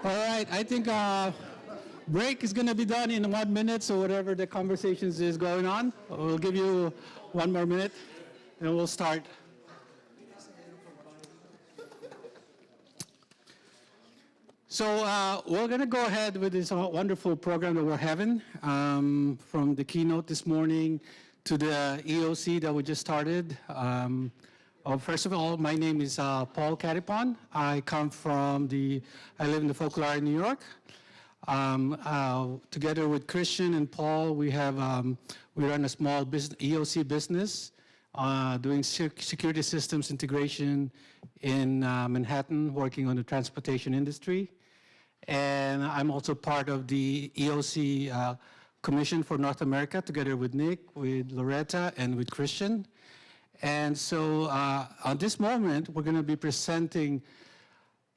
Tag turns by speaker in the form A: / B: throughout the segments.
A: All right, I think break is going to be done in 1 minute, so whatever the conversations is going on, we'll give you 1 more minute, and we'll start. So we're going to go ahead with this wonderful program that we're having, from the keynote this morning to the EOC that we just started. First of all, my name is Paul Catipon. I live in the Focolare, New York. Together with Christian and Paul, we run a small business, EOC business, doing security systems integration in Manhattan, working on the transportation industry. And I'm also part of the EOC Commission for North America, together with Nick, with Loretta, and with Christian. And so on this moment, we're going to be presenting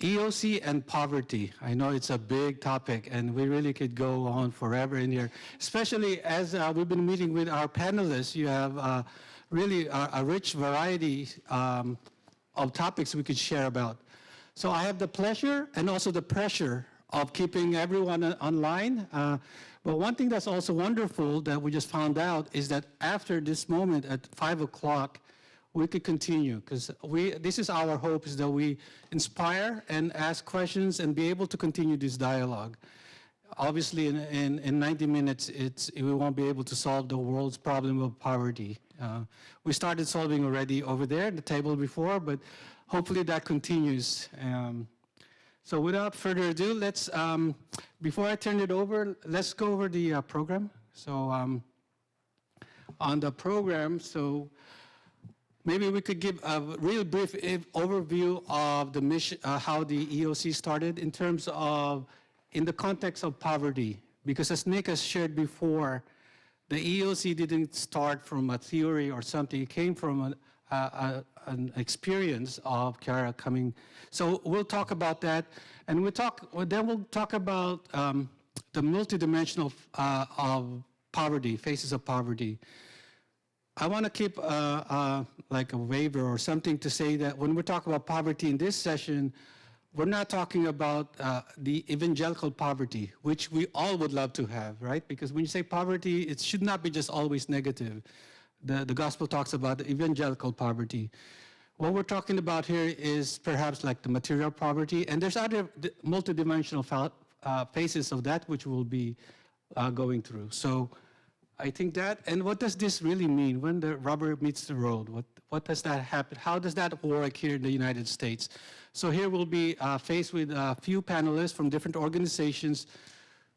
A: EOC and poverty. I know it's a big topic, and we really could go on forever in here, especially as we've been meeting with our panelists. You have really a rich variety of topics we could share about. So I have the pleasure and also the pressure of keeping everyone online. But one thing that's also wonderful that we just found out is that after this moment at 5 o'clock, we could continue, because this is our hope, is that we inspire and ask questions and be able to continue this dialogue. Obviously, in 90 minutes, we won't be able to solve the world's problem of poverty. We started solving already over there at the table before, but hopefully that continues. So without further ado, before I turn it over, let's go over the program. So on the program, maybe we could give a real brief overview of the mission, how the EOC started in terms of, in the context of poverty. Because as Nick has shared before, the EOC didn't start from a theory or something. It came from an experience of Chiara coming. So we'll talk about that. And we'll talk about the multidimensional of poverty, faces of poverty. I want to keep like a waiver or something to say that when we talk about poverty in this session, we're not talking about the evangelical poverty, which we all would love to have, right? Because when you say poverty, it should not be just always negative. The gospel talks about the evangelical poverty. What we're talking about here is perhaps like the material poverty, and there's other multidimensional phases of that which we'll be going through. So I think that, and what does this really mean when the rubber meets the road? What does that happen? How does that work here in the United States? So here we'll be faced with a few panelists from different organizations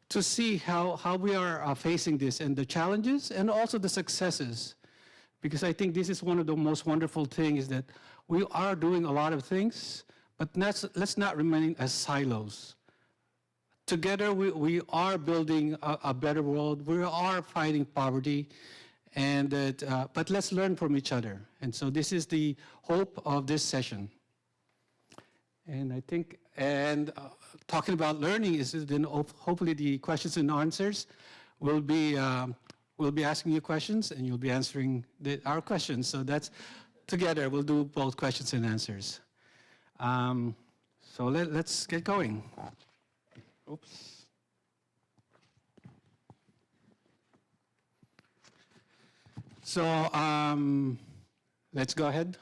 A: to see how we are facing this and the challenges and also the successes. Because I think this is one of the most wonderful things, that we are doing a lot of things, but let's not remain as silos. Together, we are building a better world. We are fighting poverty, but let's learn from each other. And so this is the hope of this session. And I think, talking about learning is then hopefully the questions and answers will be, we'll be asking you questions and you'll be answering our questions. So that's together, we'll do both questions and answers. So let's get going. Oops. So let's go ahead.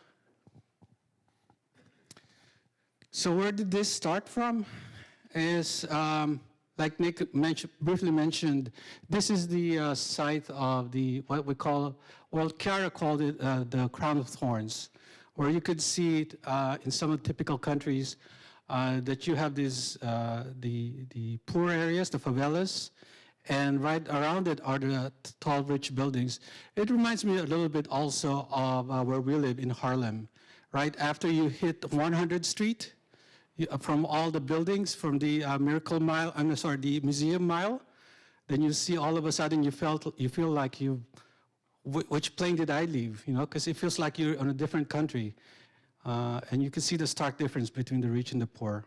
A: So where did this start from? Is like Nick briefly mentioned, this is the site of what we call, well, Chiara called it the crown of thorns, where you could see it in some of the typical countries. That you have these, the poor areas, the favelas, and right around it are the tall, rich buildings. It reminds me a little bit also of where we live in Harlem. Right after you hit 100th Street, from all the buildings, from the the Museum Mile, then you see all of a sudden you feel like which plane did I leave? You know, because it feels like you're in a different country. And you can see the stark difference between the rich and the poor.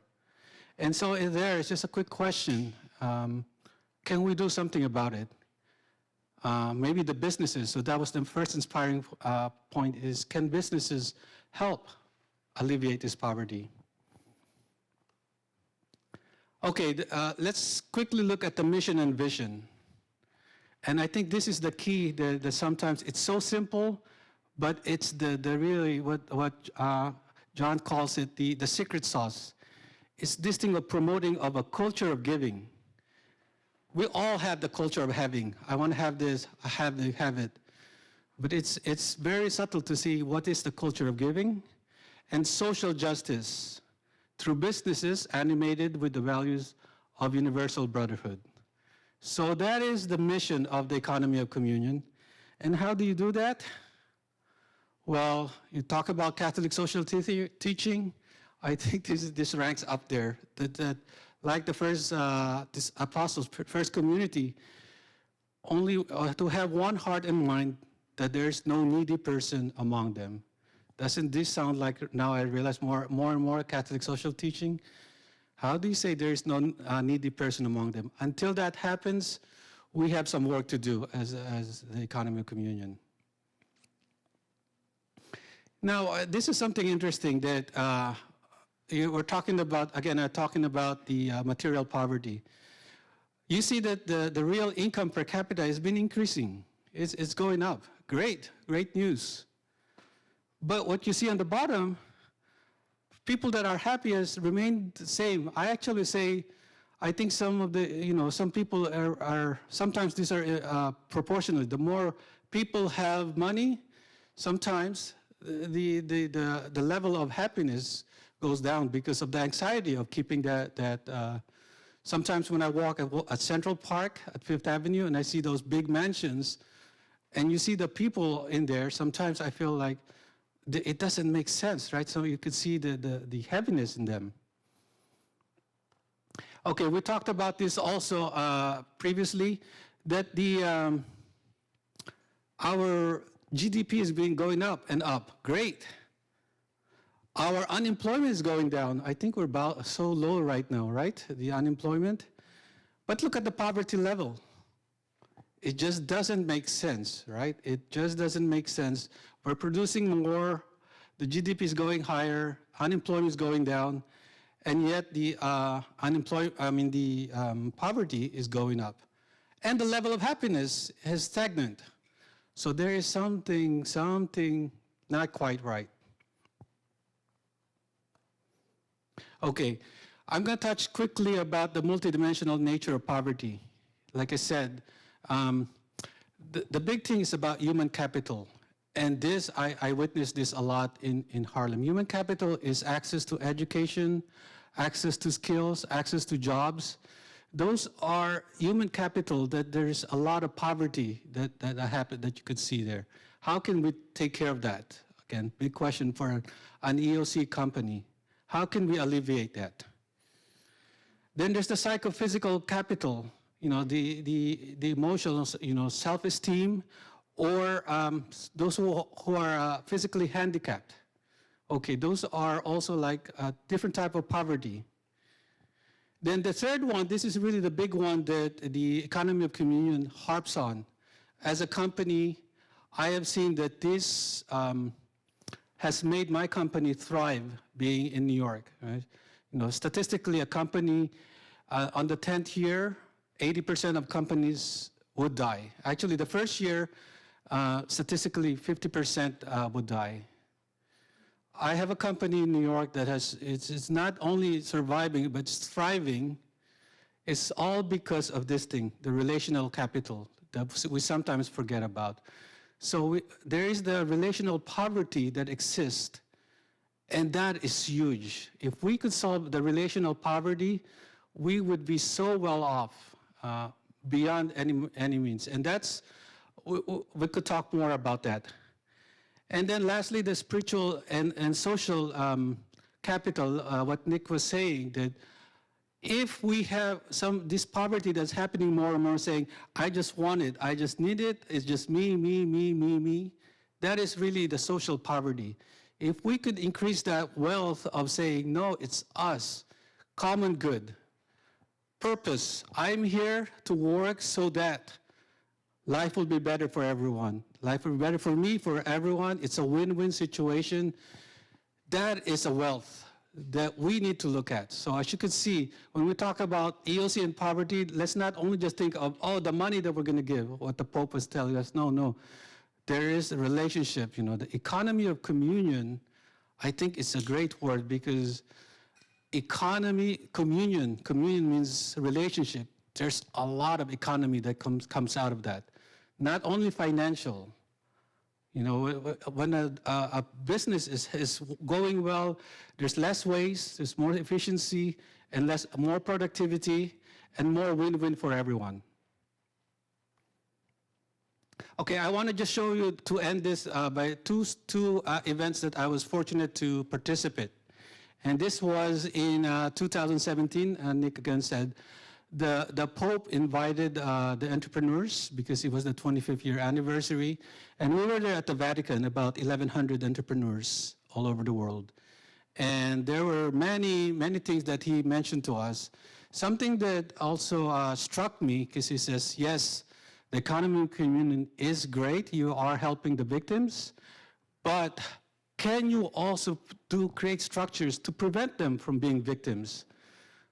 A: And so there is just a quick question. Can we do something about it? Maybe the businesses, so that was the first inspiring point, is can businesses help alleviate this poverty. Okay, let's quickly look at the mission and vision. And I think this is the key, that sometimes it's so simple, but it's the really what John calls it the secret sauce. It's this thing of promoting of a culture of giving. We all have the culture of having. I want to have this, I have it. But it's very subtle to see what is the culture of giving and social justice through businesses animated with the values of universal brotherhood. So that is the mission of the economy of communion. And how do you do that? Well, you talk about Catholic social teaching. I think this ranks up there. That like the first this apostles, first community, only to have one heart and mind, that there is no needy person among them. Doesn't this sound like, now I realize more and more Catholic social teaching? How do you say there is no needy person among them? Until that happens, we have some work to do as the economy of communion. Now, this is something interesting that we're talking about, again, talking about the material poverty. You see that the real income per capita has been increasing. It's going up. Great news. But what you see on the bottom, people that are happy has remained the same. I actually say, I think some of the, some people are sometimes these are proportional. The more people have money, sometimes the level of happiness goes down because of the anxiety of keeping that. Sometimes when I walk at Central Park at Fifth Avenue and I see those big mansions, and you see the people in there, sometimes I feel like it doesn't make sense, right? So you could see the heaviness in them. Okay, we talked about this also previously, that our GDP has been going up and up. Great. Our unemployment is going down. I think we're about so low right now, right? The unemployment. But look at the poverty level. It just doesn't make sense, right? It just doesn't make sense. We're producing more, the GDP is going higher, unemployment is going down, and yet the poverty is going up. And the level of happiness is stagnant. So there is something not quite right. Okay, I'm going to touch quickly about the multidimensional nature of poverty. Like I said, the big thing is about human capital. And this, I witnessed this a lot in Harlem. Human capital is access to education, access to skills, access to jobs. Those are human capital that there's a lot of poverty that happened that you could see there. How can we take care of that? Again, big question for an EOC company. How can we alleviate that? Then there's the psychophysical capital, the emotional, self-esteem, or those who are physically handicapped. Okay, those are also like a different type of poverty. Then the third one, this is really the big one that the economy of communion harps on. As a company, I have seen that this has made my company thrive being in New York. Right? Statistically, a company on the 10th year, 80% of companies would die. Actually, the first year, statistically, 50% would die. I have a company in New York that it's not only surviving, but it's thriving. It's all because of this thing, the relational capital that we sometimes forget about. So there is the relational poverty that exists, and that is huge. If we could solve the relational poverty, we would be so well off beyond any means. And that's, we could talk more about that. And then lastly, the spiritual and social capital, what Nick was saying, that if we have this poverty that's happening more and more, saying, I just want it, I just need it, it's just me, that is really the social poverty. If we could increase that wealth of saying, no, it's us, common good, purpose, I'm here to work so that life will be better for everyone. Life will be better for me, for everyone. It's a win-win situation. that is a wealth that we need to look at. So as you can see, when we talk about EOC and poverty, let's not only just think of, oh, the money that we're going to give, what the Pope was telling us. No, no. There is a relationship, the economy of communion. I think it's a great word because communion means relationship. There's a lot of economy that comes out of that. Not only financial. When a business is going well, there's less waste, there's more efficiency, and more productivity, and more win-win for everyone. Okay, I want to just show you to end this by two events that I was fortunate to participate. And this was in 2017, Nick again said, the Pope invited the entrepreneurs because it was the 25th year anniversary. And we were there at the Vatican, about 1,100 entrepreneurs all over the world. And there were many, many things that he mentioned to us. Something that also struck me, because he says, yes, the economy of communion is great. You are helping the victims. But can you also create structures to prevent them from being victims?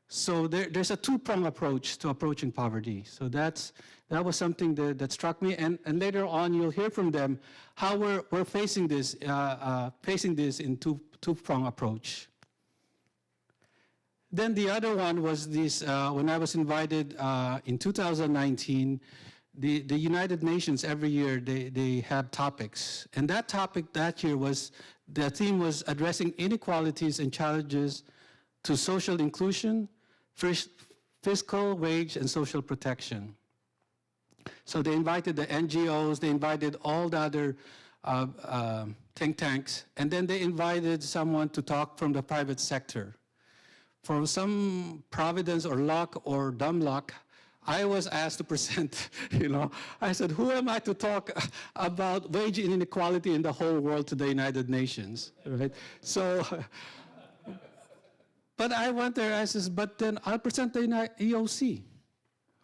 A: So there's a two-pronged approach to approaching poverty. So that was something that struck me. And later on, you'll hear from them how we're facing this in two-pronged approach. Then the other one was this, when I was invited in 2019, the United Nations, every year, they have topics. And that topic that year the theme was addressing inequalities and challenges to social inclusion, fiscal, wage, and social protection. So they invited the NGOs, they invited all the other think tanks, and then they invited someone to talk from the private sector. For some providence or luck or dumb luck, I was asked to present, I said, who am I to talk about wage inequality in the whole world to the United Nations, right? So, but I went there, I says, but then I'll present the EOC,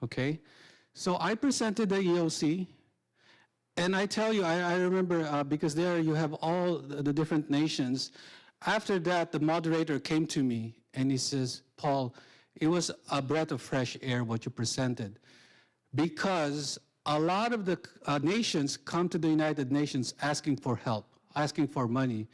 A: okay? So I presented the EOC, and I tell you, I remember, because there you have all the different nations. After that, the moderator came to me, and he says, Paul, it was a breath of fresh air what you presented, because a lot of the nations come to the United Nations asking for help, asking for money.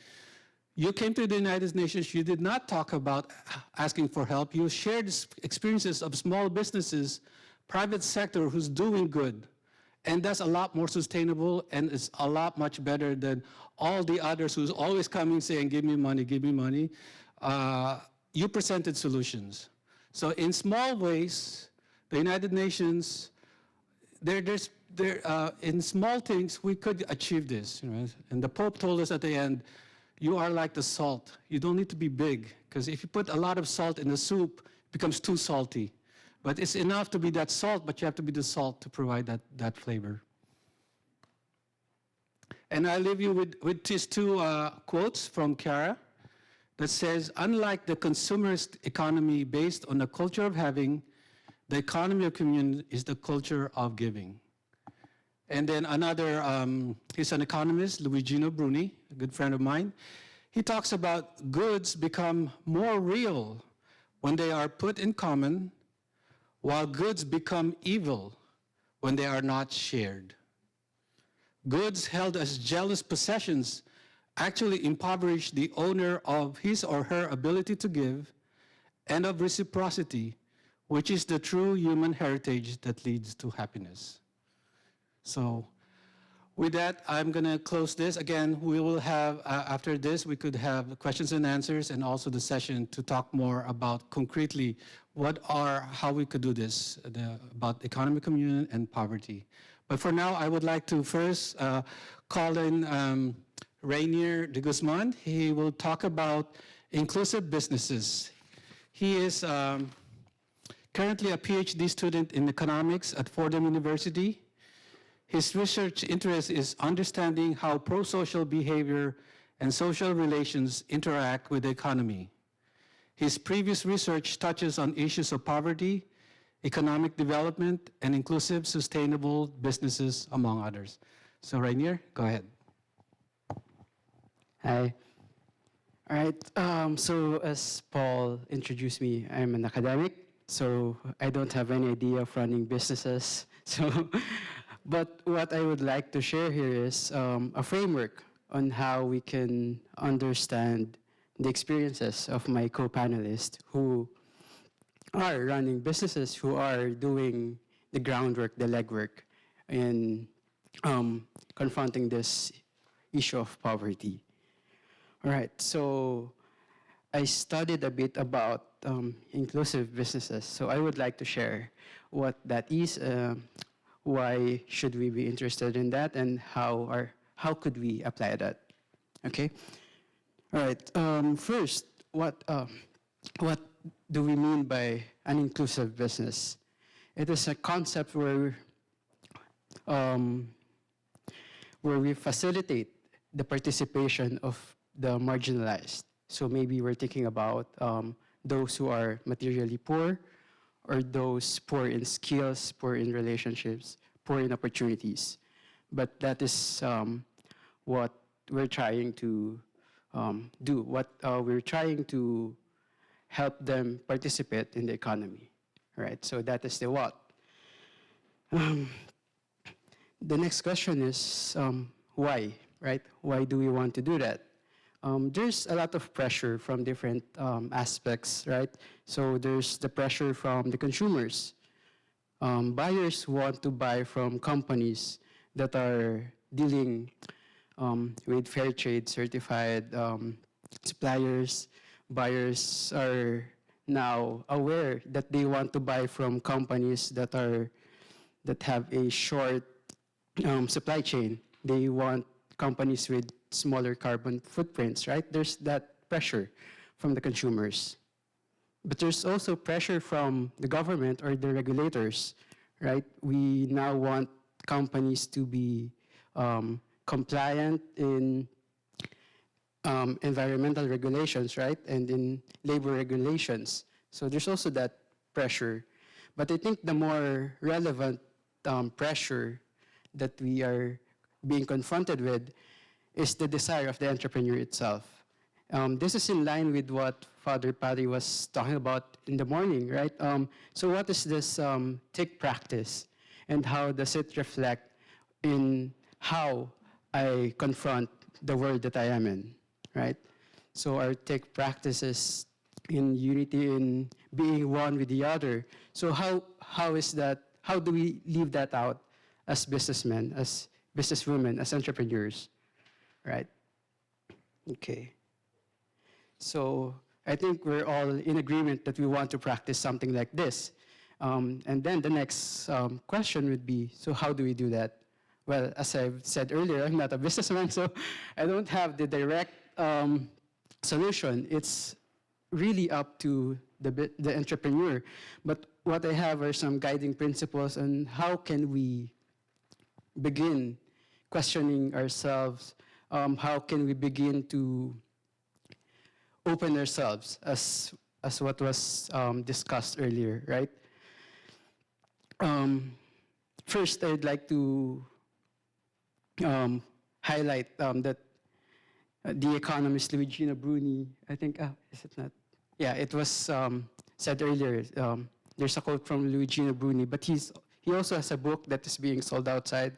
A: You came to the United Nations, you did not talk about asking for help. You shared experiences of small businesses, private sector who's doing good. And that's a lot more sustainable, and it's a lot much better than all the others who's always coming saying, give me money, give me money. You presented solutions. So in small ways, the United Nations, in small things, we could achieve this. And the Pope told us at the end, you are like the salt. You don't need to be big, because if you put a lot of salt in the soup, it becomes too salty. But it's enough to be that salt, but you have to be the salt to provide that flavor. And I leave you with these two quotes from Chiara that says, unlike the consumerist economy based on the culture of having, the economy of communion is the culture of giving. And then another, he's an economist, Luciano Bruni, a good friend of mine. He talks about goods become more real when they are put in common, while goods become evil when they are not shared. Goods held as jealous possessions actually impoverish the owner of his or her ability to give and of reciprocity, which is the true human heritage that leads to happiness. So with that, I'm going to close this. Again, we will have, after this, we could have questions and answers, and also the session to talk more about concretely how we could do this, about economic communion and poverty. But for now, I would like to first call in Rainier de Guzman. He will talk about inclusive businesses. He is currently a PhD student in economics at Fordham University. His research interest is understanding how pro-social behavior and social relations interact with the economy. His previous research touches on issues of poverty, economic development, and inclusive, sustainable businesses, among others. So Rainier, go ahead.
B: Hi. All right. So as Paul introduced me, I'm an academic, so I don't have any idea of running businesses. So, but what I would like to share here is a framework on how we can understand the experiences of my co-panelists who are running businesses, who are doing the groundwork, the legwork, in confronting this issue of poverty. All right, so I studied a bit about inclusive businesses. So I would like to share what that is, why should we be interested in that, and how could we apply that? Okay. All right. First, what do we mean by an inclusive business? It is a concept um, where we facilitate the participation of the marginalized. So maybe we're thinking about those who are materially poor, or those poor in skills, poor in relationships, poor in opportunities. But that is what we're trying to do. What we're trying to help them participate in the economy, right? So that is the what. The next question is why, right? Why do we want to do that? There's a lot of pressure from different aspects, right? So there's the pressure from the consumers. Buyers want to buy from companies that are dealing with fair trade certified suppliers. Buyers are now aware that they want to buy from companies that have a short supply chain. They want companies with smaller carbon footprints, right? There's that pressure from the consumers. But there's also pressure from the government or the regulators, right? We now want companies to be compliant in environmental regulations, right? And in labor regulations. So there's also that pressure. But I think the more relevant pressure that we are being confronted with is the desire of the entrepreneur itself. This is in line with what Father Paddy was talking about in the morning, right? So what is this TIC practice, and how does it reflect in how I confront the world that I am in, right? So our TIC practice is in unity, in being one with the other. So how is that? How do we leave that out as businessmen, as businesswomen, as entrepreneurs, right? Okay. So I think we're all in agreement that we want to practice something like this. And then the next question would be, so how do we do that? Well, as I've said earlier, I'm not a businessman, so I don't have the direct solution. It's really up to the entrepreneur. But what I have are some guiding principles on how can we begin questioning ourselves, how can we begin to open ourselves, as what was discussed earlier, right? First, I'd like to highlight that the economist Luciano Bruni, I think, is it not? Yeah, it was said earlier. There's a quote from Luciano Bruni, but he also has a book that is being sold outside.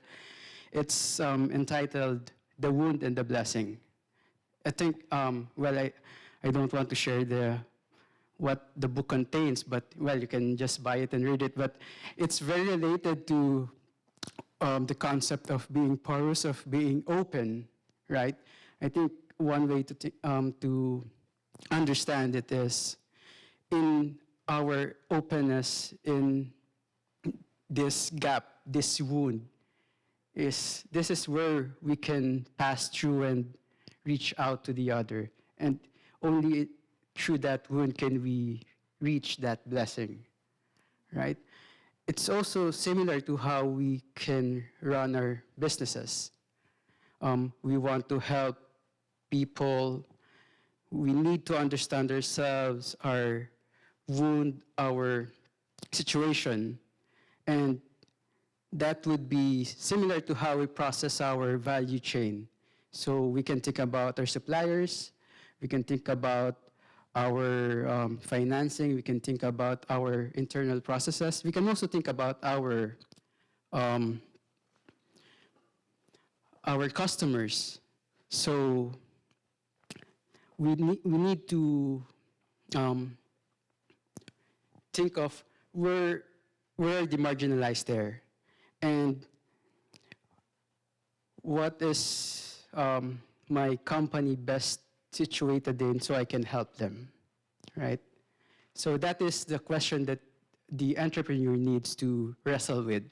B: It's entitled "The Wound and the Blessing." I think, well, I don't want to share what the book contains, but, well, you can just buy it and read it. But it's very related to the concept of being porous, of being open, right? I think one way to understand it is in our openness, in this gap, this wound, this is where we can pass through and reach out to the other. And only through that wound can we reach that blessing, right? It's also similar to how we can run our businesses. We want to help people. We need to understand ourselves, our wound, our situation. And that would be similar to how we process our value chain. So we can think about our suppliers, We can think about our financing. We can think about our internal processes. We can also think about our customers. So we need to think of where are the marginalized there, and what is my company best situated in so I can help them, right? So that is the question that the entrepreneur needs to wrestle with.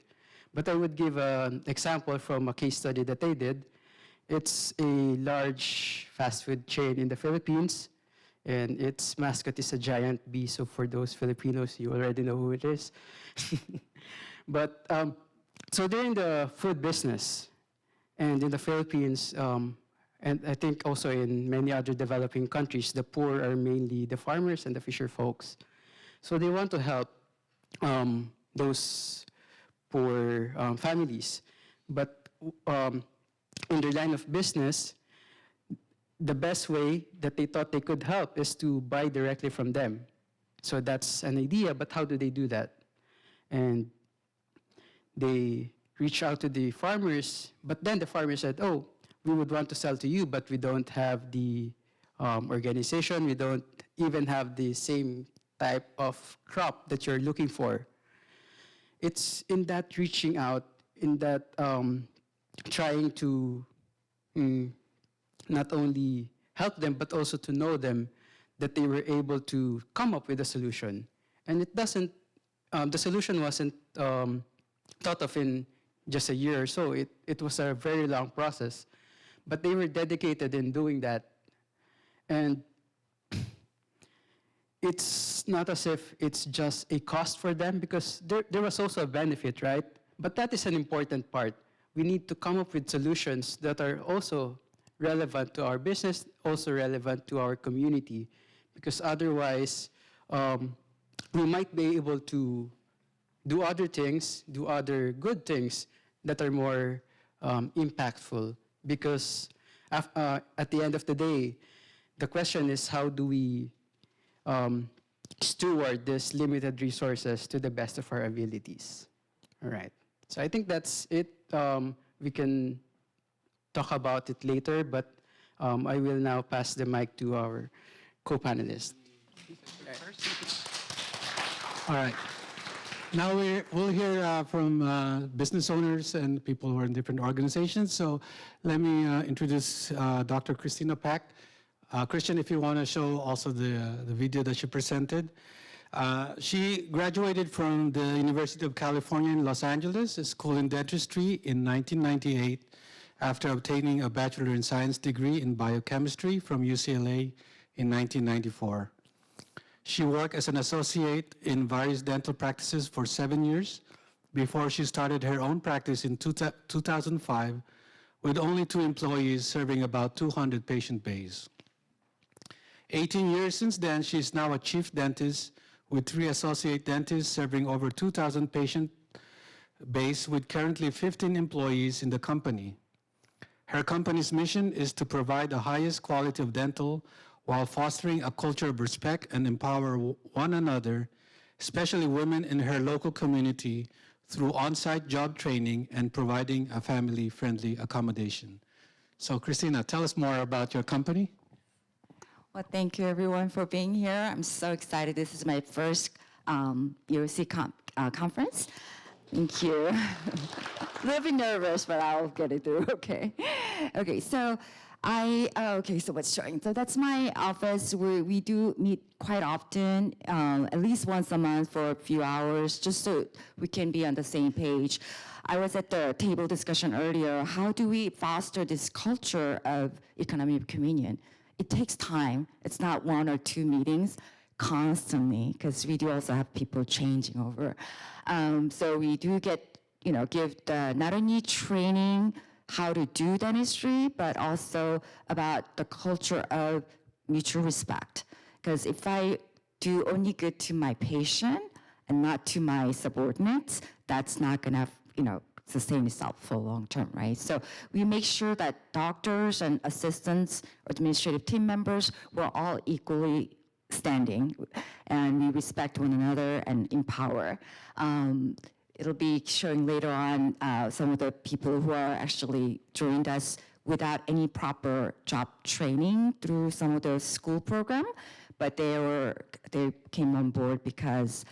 B: But I would give an example from a case study that I did. It's a large fast food chain in the Philippines, and its mascot is a giant bee. So for those Filipinos, you already know who it is. But so they're in the food business, and in the Philippines, and I think also in many other developing countries, the poor are mainly the farmers and the fisher folks. So they want to help those poor families. But in their line of business, the best way that they thought they could help is to buy directly from them. So that's an idea, but how do they do that? And they reach out to the farmers, but then the farmers said, oh, we would want to sell to you, but we don't have the organization, we don't even have the same type of crop that you're looking for. It's in that reaching out, in that trying to not only help them, but also to know them, that they were able to come up with a solution. And it doesn't, the solution wasn't thought of in just a year or so. It was a very long process. But they were dedicated in doing that. And it's not as if it's just a cost for them, because there was also a benefit, right? But that is an important part. We need to come up with solutions that are also relevant to our business, also relevant to our community, because otherwise we might be able to do other things, do other good things that are more impactful, because at the end of the day, the question is, how do we steward these limited resources to the best of our abilities? All right. So I think that's it. We can talk about it later, but I will now pass the mic to our co-panelists.
A: All right. Now we'll hear from business owners and people who are in different organizations. So let me introduce Dr. Christina Pack. Christian, if you want to show also the video that she presented. She graduated from the University of California in Los Angeles, a school in dentistry in 1998, after obtaining a Bachelor in Science degree in biochemistry from UCLA in 1994. She worked as an associate in various dental practices for 7 years before she started her own practice in 2005 with only 2 employees serving about 200 patient bays. 18 years since then, she is now a chief dentist with 3 associate dentists serving over 2,000 patient bays with currently 15 employees in the company. Her company's mission is to provide the highest quality of dental while fostering a culture of respect and empower one another, especially women in her local community, through on-site job training and providing a family-friendly accommodation. So Christina, tell us more about your company.
C: Well, thank you everyone for being here. I'm so excited. This is my first EOC conference. Thank you. A little bit nervous, but I'll get it through, okay? Okay, so so what's showing? So that's my office. We do meet quite often, at least once a month for a few hours, just so we can be on the same page. I was at the table discussion earlier. How do we foster this culture of economy of communion? It takes time. It's not 1 or 2 meetings constantly, because we do also have people changing over. So we do get, give not only training how to do dentistry, but also about the culture of mutual respect. Because if I do only good to my patient and not to my subordinates, that's not gonna, sustain itself for long term, right? So we make sure that doctors and assistants, administrative team members, we're all equally standing, and we respect one another and empower. It'll be showing later on some of the people who are actually joined us without any proper job training through some of the school program, but they came on board because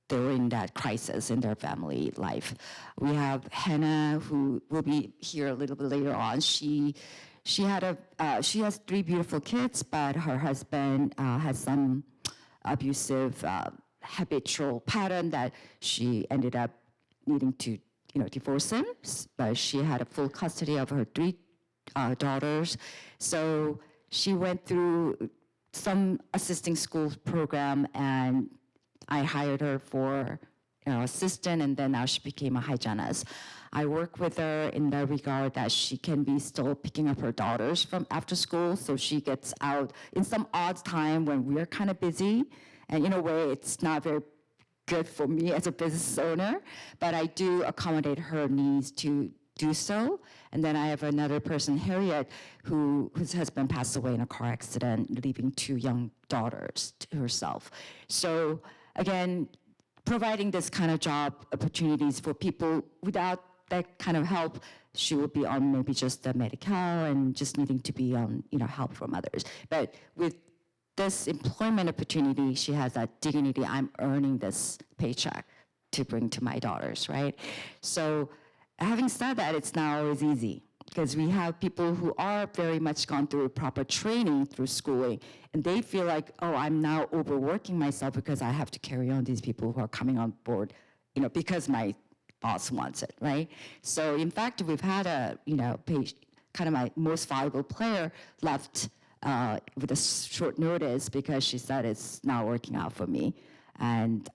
C: they were in that crisis in their family life. We have Hannah, who will be here a little bit later on. She has 3 beautiful kids, but her husband has some abusive habitual pattern that she ended up needing to divorce him. But she had a full custody of her 3 daughters. So she went through some assisting school program, and I hired her for assistant, and then now she became a hygienist. I work with her in the regard that she can be still picking up her daughters from after school, so she gets out in some odd time when we're kind of busy, and in a way it's not very good for me as a business owner, but I do accommodate her needs to do so. And then I have another person, Harriet, whose husband passed away in a car accident, leaving 2 young daughters to herself. So again, providing this kind of job opportunities for people without that kind of help, she will be on maybe just the Medi-Cal and just needing to be on help from others. But with this employment opportunity, she has that dignity. I'm earning this paycheck to bring to my daughters, right? So having said that, it's not always easy, because we have people who are very much gone through proper training through schooling, and they feel like, oh, I'm now overworking myself because I have to carry on these people who are coming on board, because my boss wants it, right? So in fact, we've had kind of my most valuable player left with a short notice because she said it's not working out for me. And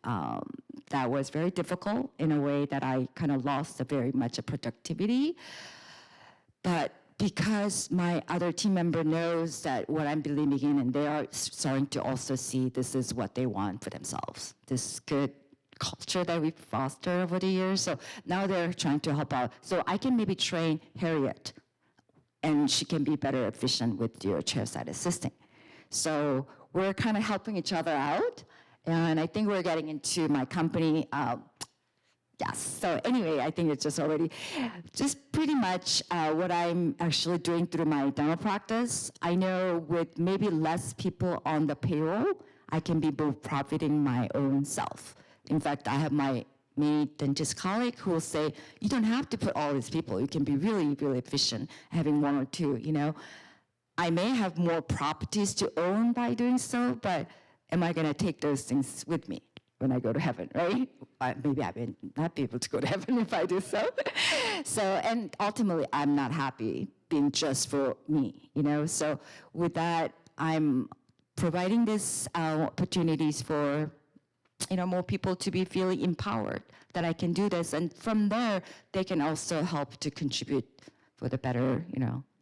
C: that was very difficult in a way that I kind of lost very much of productivity. But because my other team member knows that what I'm believing in, and they are starting to also see this is what they want for themselves, this good culture that we've fostered over the years. So now they're trying to help out. So I can maybe train Harriet, and she can be better efficient with your chairside assisting. So we're kind of helping each other out. And I think we're getting into my company. Yes, so anyway, I think it's just pretty much what I'm actually doing through my dental practice. I know with maybe less people on the payroll, I can be both profiting my own self. In fact, I have my many dentist colleague who will say, you don't have to put all these people. You can be really, really efficient having 1 or 2, I may have more properties to own by doing so, but am I going to take those things with me when I go to heaven, right? Maybe I may not be able to go to heaven if I do so. And ultimately, I'm not happy being just for me, So with that, I'm providing these opportunities for, more people to be feeling empowered that I can do this. And from there, they can also help to contribute for the better,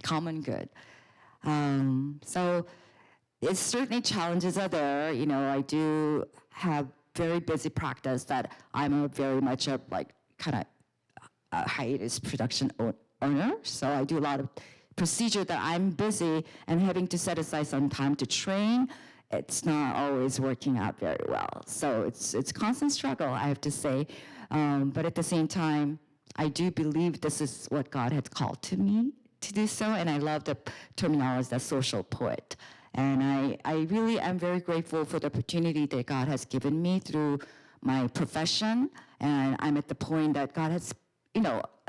C: common good. So it's certainly challenges are there. I do have very busy practice that I'm very much a hiatus production owner. So I do a lot of procedure that I'm busy and having to set aside some time to train. It's not always working out very well. So it's constant struggle, I have to say. But at the same time, I do believe this is what God has called to me to do so. And I love the terminology, the social poet. And I really am very grateful for the opportunity that God has given me through my profession. And I'm at the point that God has,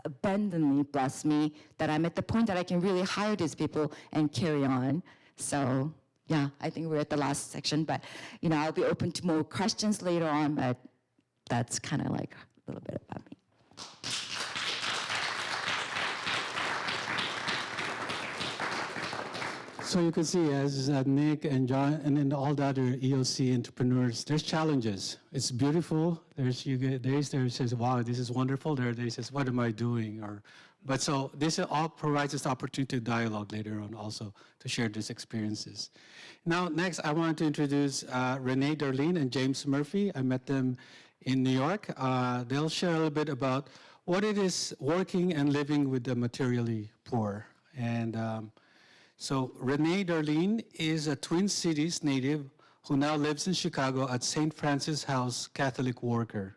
C: abundantly blessed me, that I'm at the point that I can really hire these people and carry on. So, yeah, I think we're at the last section. But, I'll be open to more questions later on. But that's kind of like a little bit about me.
A: So you can see, as Nick and John and then all the other EOC entrepreneurs, there's challenges. It's beautiful. There's says, wow, this is wonderful. There says, what am I doing? But so this all provides us opportunity to dialogue later on also to share these experiences. Now, next, I want to introduce Reneé, Darlene, and James Murphy. I met them in New York. They'll share a little bit about what it is working and living with the materially poor. And so Reneé Darlene is a Twin Cities native who now lives in Chicago at St. Francis House Catholic Worker.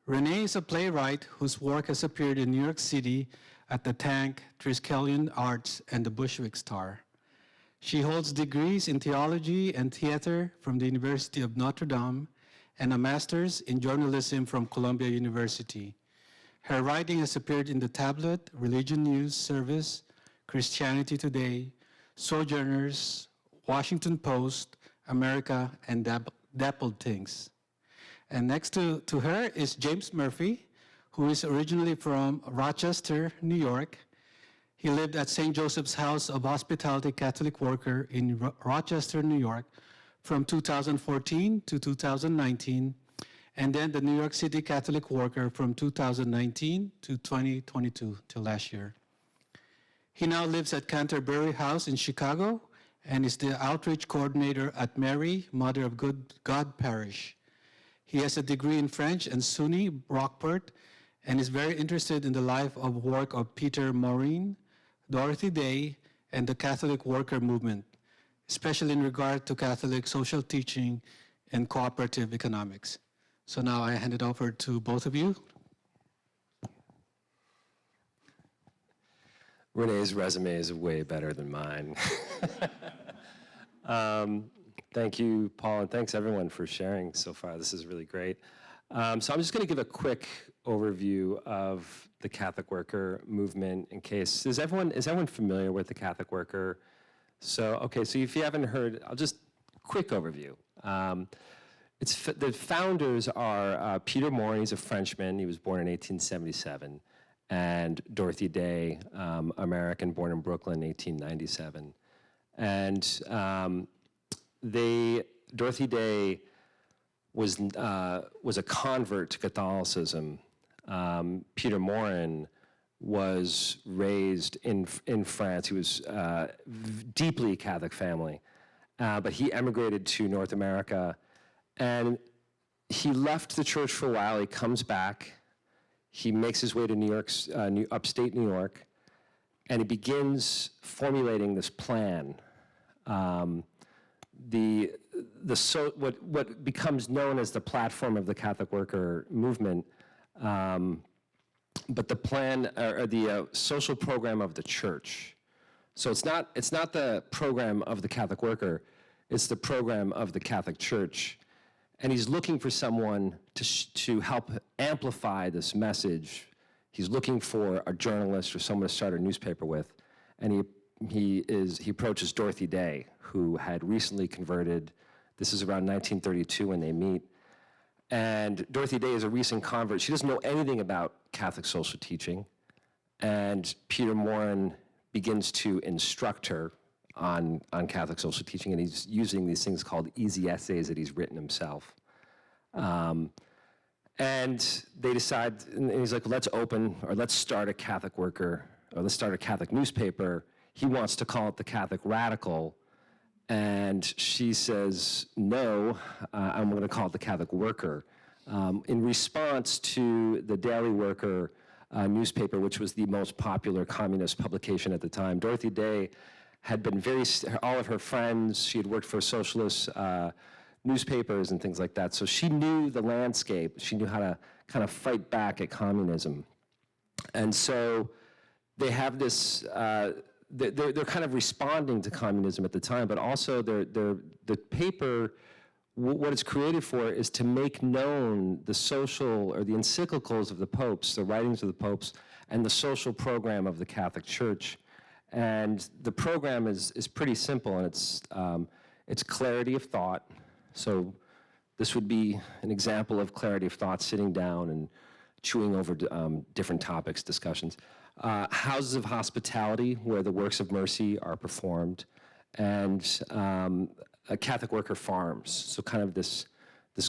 A: Reneé is a playwright whose work has appeared in New York City at the Tank, Triskelion Arts, and the Bushwick Star. She holds degrees in theology and theater from the University of Notre Dame and a master's in journalism from Columbia University. Her writing has appeared in The Tablet, Religion News Service, Christianity Today, Sojourners, Washington Post, America, and Dappled Things. And next to her is James Murphy, who is originally from Rochester, New York. He lived at St. Joseph's House of Hospitality Catholic Worker in Rochester, New York from 2014 to 2019, and then the New York City Catholic Worker from 2019 to 2022, till last year. He now lives at Canterbury House in Chicago and is the outreach coordinator at Mary, Mother of God Parish. He has a degree in French and SUNY Rockport and is very interested in the life of work of Peter Maureen, Dorothy Day, and the Catholic Worker Movement, especially in regard to Catholic social teaching and cooperative economics. So now I hand it over to both of you.
D: Renee's resume is way better than mine. Thank you, Paul, and thanks everyone for sharing so far. This is really great. So I'm just going to give a quick overview of the Catholic Worker movement in case, is everyone familiar with the Catholic Worker? So if you haven't heard, I'll just quick overview. The founders are Peter Maureen, he's a Frenchman, he was born in 1877, and Dorothy Day, American, born in Brooklyn, 1897. And Dorothy Day was a convert to Catholicism. Peter Maureen was raised in France. He was deeply Catholic family, but he emigrated to North America, and he left the church for a while. He comes back. He makes his way to upstate New York, and he begins formulating this plan. What becomes known as the platform of the Catholic Worker movement, but the plan or the social program of the church. So it's not the program of the Catholic Worker, it's the program of the Catholic Church. And he's looking for someone to help amplify this message. He's looking for a journalist or someone to start a newspaper with. And he approaches Dorothy Day, who had recently converted. This is around 1932 when they meet. And Dorothy Day is a recent convert. She doesn't know anything about Catholic social teaching. And Peter Maureen begins to instruct her on Catholic social teaching, and he's using these things called easy essays that he's written himself. And they decide, and he's like, let's start a Catholic Worker, or let's start a Catholic newspaper. He wants to call it the Catholic Radical. And she says, no, I'm going to call it the Catholic Worker. In response to the Daily Worker newspaper, which was the most popular communist publication at the time, Dorothy Day had been all of her friends, she had worked for socialist newspapers and things like that. So she knew the landscape. She knew how to kind of fight back at communism. And so they have this, they're kind of responding to communism at the time, but also the paper, what it's created for is to make known the social or the encyclicals of the popes, the writings of the popes, and the social program of the Catholic Church. And the program is pretty simple, and it's clarity of thought. So this would be an example of clarity of thought, sitting down and chewing over different topics, discussions. Houses of hospitality, where the works of mercy are performed, and Catholic Worker farms. So kind of this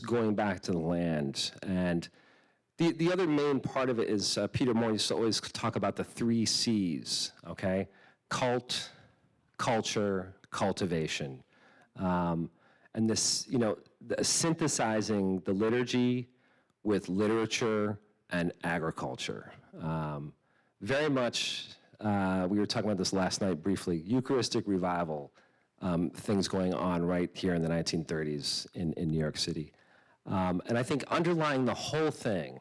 D: going back to the land. And the other main part of it is Peter Maureen used to always talk about the 3 C's, okay? Cult, culture, cultivation. And this, synthesizing the liturgy with literature and agriculture. Very much, we were talking about this last night briefly, Eucharistic revival, things going on right here in the 1930s in New York City. And I think underlying the whole thing,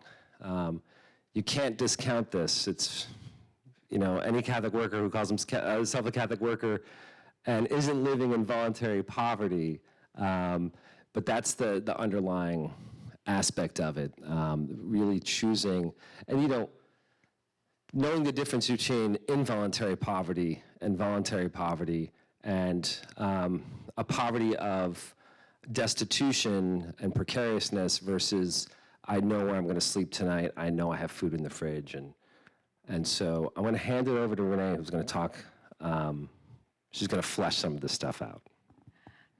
D: you can't discount this. It's, you know, any Catholic worker who calls himself a Catholic worker and isn't living in voluntary poverty, but that's the underlying aspect of it, really choosing, and you know, knowing the difference between involuntary poverty and voluntary poverty, and a poverty of destitution and precariousness versus I know where I'm going to sleep tonight, I know I have food in the fridge, and so I'm going to hand it over to Reneé, who's going to talk. She's going to flesh some of this stuff out.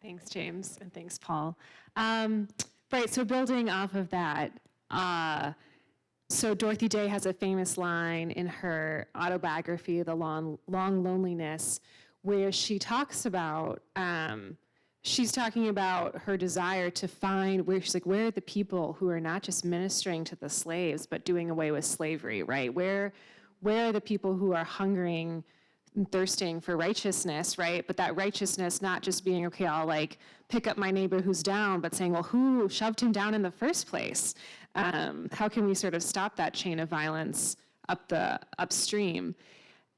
E: Thanks, James, and thanks, Paul. Right, so building off of that, so Dorothy Day has a famous line in her autobiography, The Long Loneliness, where she talks about, she's talking about her desire to find where, she's like, where are the people who are not just ministering to the slaves, but doing away with slavery, right? Where are the people who are hungering and thirsting for righteousness, right? But that righteousness not just being, okay, I'll like pick up my neighbor who's down, but saying, well, who shoved him down in the first place? How can we sort of stop that chain of violence upstream?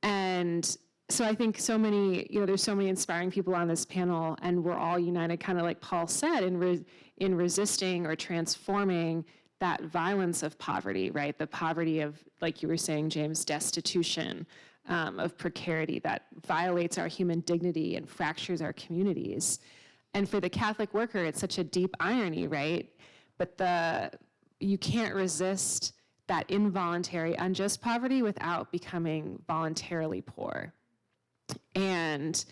E: And so I think so many, you know, there's so many inspiring people on this panel, and we're all united, kind of like Paul said, in resisting or transforming that violence of poverty, right? The poverty of, like you were saying, James, destitution, of precarity that violates our human dignity and fractures our communities. And for the Catholic worker, it's such a deep irony, right? But you can't resist that involuntary, unjust poverty without becoming voluntarily poor. And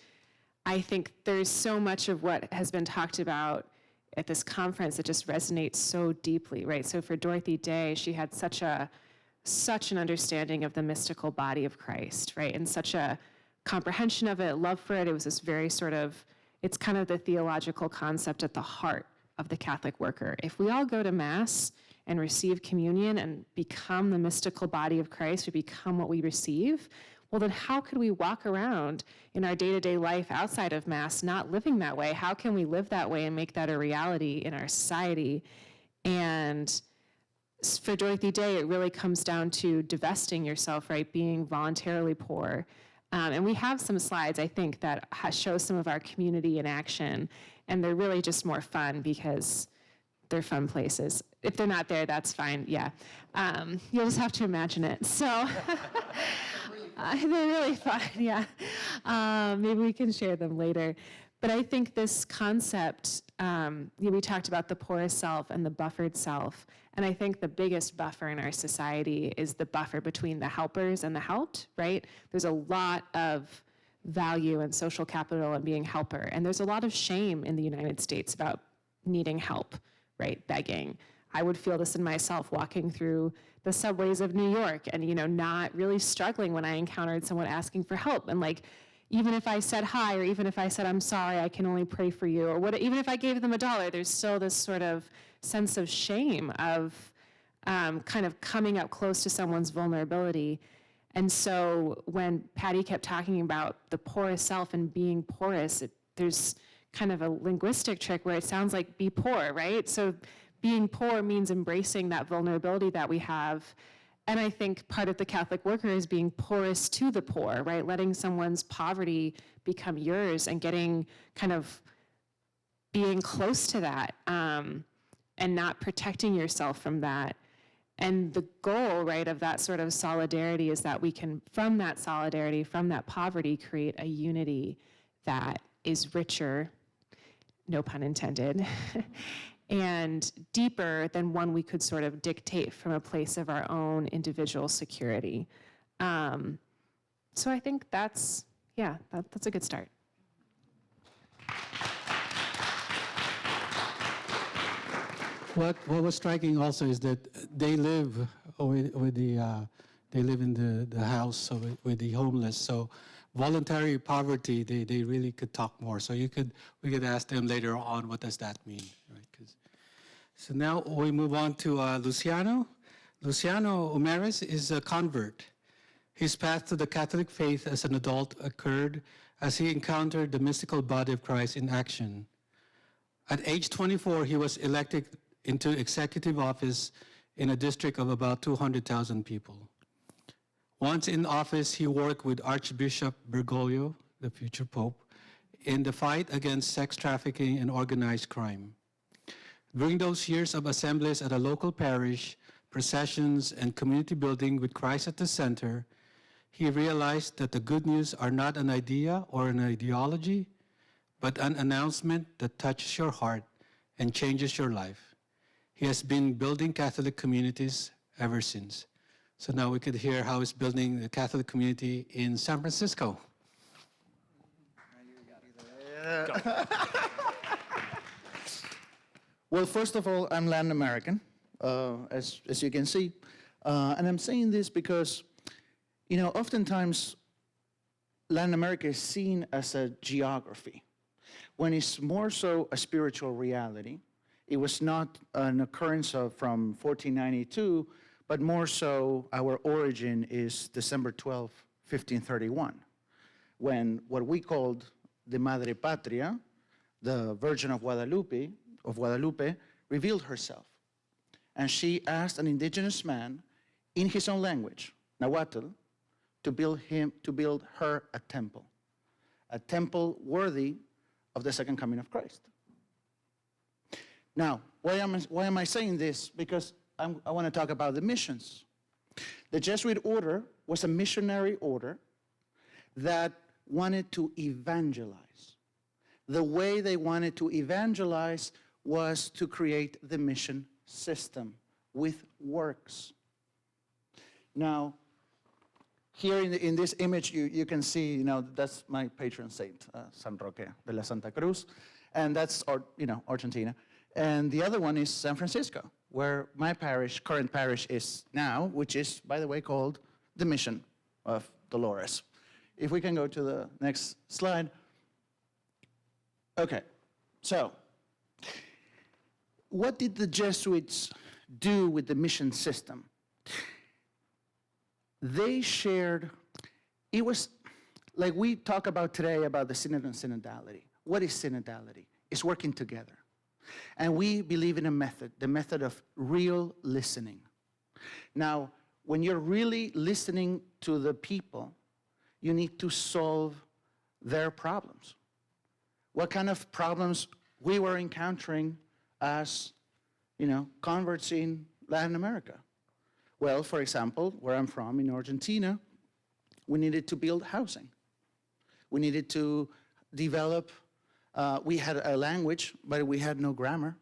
E: I think there's so much of what has been talked about at this conference that just resonates so deeply, right? So for Dorothy Day, she had such an understanding of the mystical body of Christ, right? And such a comprehension of it, love for it. It was this very sort of, it's kind of the theological concept at the heart of the Catholic worker. If we all go to Mass and receive communion and become the mystical body of Christ, we become what we receive, well, then how could we walk around in our day-to-day life outside of Mass not living that way? How can we live that way and make that a reality in our society? And for Dorothy Day, it really comes down to divesting yourself, right? Being voluntarily poor. And we have some slides, I think, that show some of our community in action. And they're really just more fun because they're fun places. If they're not there, that's fine, yeah. You'll just have to imagine it. So they're really fun, yeah. Maybe we can share them later. But I think this concept, we talked about the porous self and the buffered self. And I think the biggest buffer in our society is the buffer between the helpers and the helped, right? There's a lot of value and social capital in being helper. And there's a lot of shame in the United States about needing help, right? Begging. I would feel this in myself walking through the subways of New York and, you know, not really struggling when I encountered someone asking for help. And like, even if I said hi, or even if I said, I'm sorry, I can only pray for you, or what, even if I gave them $1, there's still this sort of sense of shame of kind of coming up close to someone's vulnerability. And so when Patty kept talking about the porous self and being porous, there's kind of a linguistic trick where it sounds like be poor, right? So being poor means embracing that vulnerability that we have. And I think part of the Catholic worker is being porous to the poor, right? Letting someone's poverty become yours and getting kind of being close to that and not protecting yourself from that. And the goal, right, of that sort of solidarity is that we can, from that solidarity, from that poverty, create a unity that is richer, no pun intended, and deeper than one we could sort of dictate from a place of our own individual security. So I think that's a good start.
A: What was striking also is that they live they live in the house with the homeless. So voluntary poverty, they really could talk more. So we could ask them later on, what does that mean, right? So now we move on to Luciano. Luciano Omaris is a convert. His path to the Catholic faith as an adult occurred as he encountered the mystical body of Christ in action. At age 24, he was elected into executive office in a district of about 200,000 people. Once in office, he worked with Archbishop Bergoglio, the future pope, in the fight against sex trafficking and organized crime. During those years of assemblies at a local parish, processions, and community building with Christ at the center, he realized that the good news are not an idea or an ideology, but an announcement that touches your heart and changes your life. He has been building Catholic communities ever since. So now we could hear how he's building the Catholic community in San Francisco.
F: Well, first of all, I'm Latin American, as you can see. And I'm saying this because, oftentimes Latin America is seen as a geography, when it's more so a spiritual reality. It was not an occurrence from 1492, but more so our origin is December 12, 1531, when what we called the Madre Patria, the Virgin of Guadalupe, revealed herself. And she asked an indigenous man in his own language, Nahuatl, to build her a temple worthy of the second coming of Christ. Now, why am I saying this? Because I want to talk about the missions. The Jesuit order was a missionary order that wanted to evangelize. The way they wanted to evangelize was to create the mission system with works. Now, here in this image, you can see, that's my patron saint, San Roque de la Santa Cruz, and that's, Argentina. And the other one is San Francisco, where my current parish is now, which is, by the way, called the Mission of Dolores. If we can go to the next slide. Okay, so what did the Jesuits do with the mission system? They shared, it was like we talk about today about the synod and synodality. What is synodality? It's working together. And we believe in a method, the method of real listening. Now, when you're really listening to the people, you need to solve their problems. What kind of problems we were encountering as, converts in Latin America? Well, for example, where I'm from, in Argentina, we needed to build housing. We needed to develop, we had a language, but we had no grammar.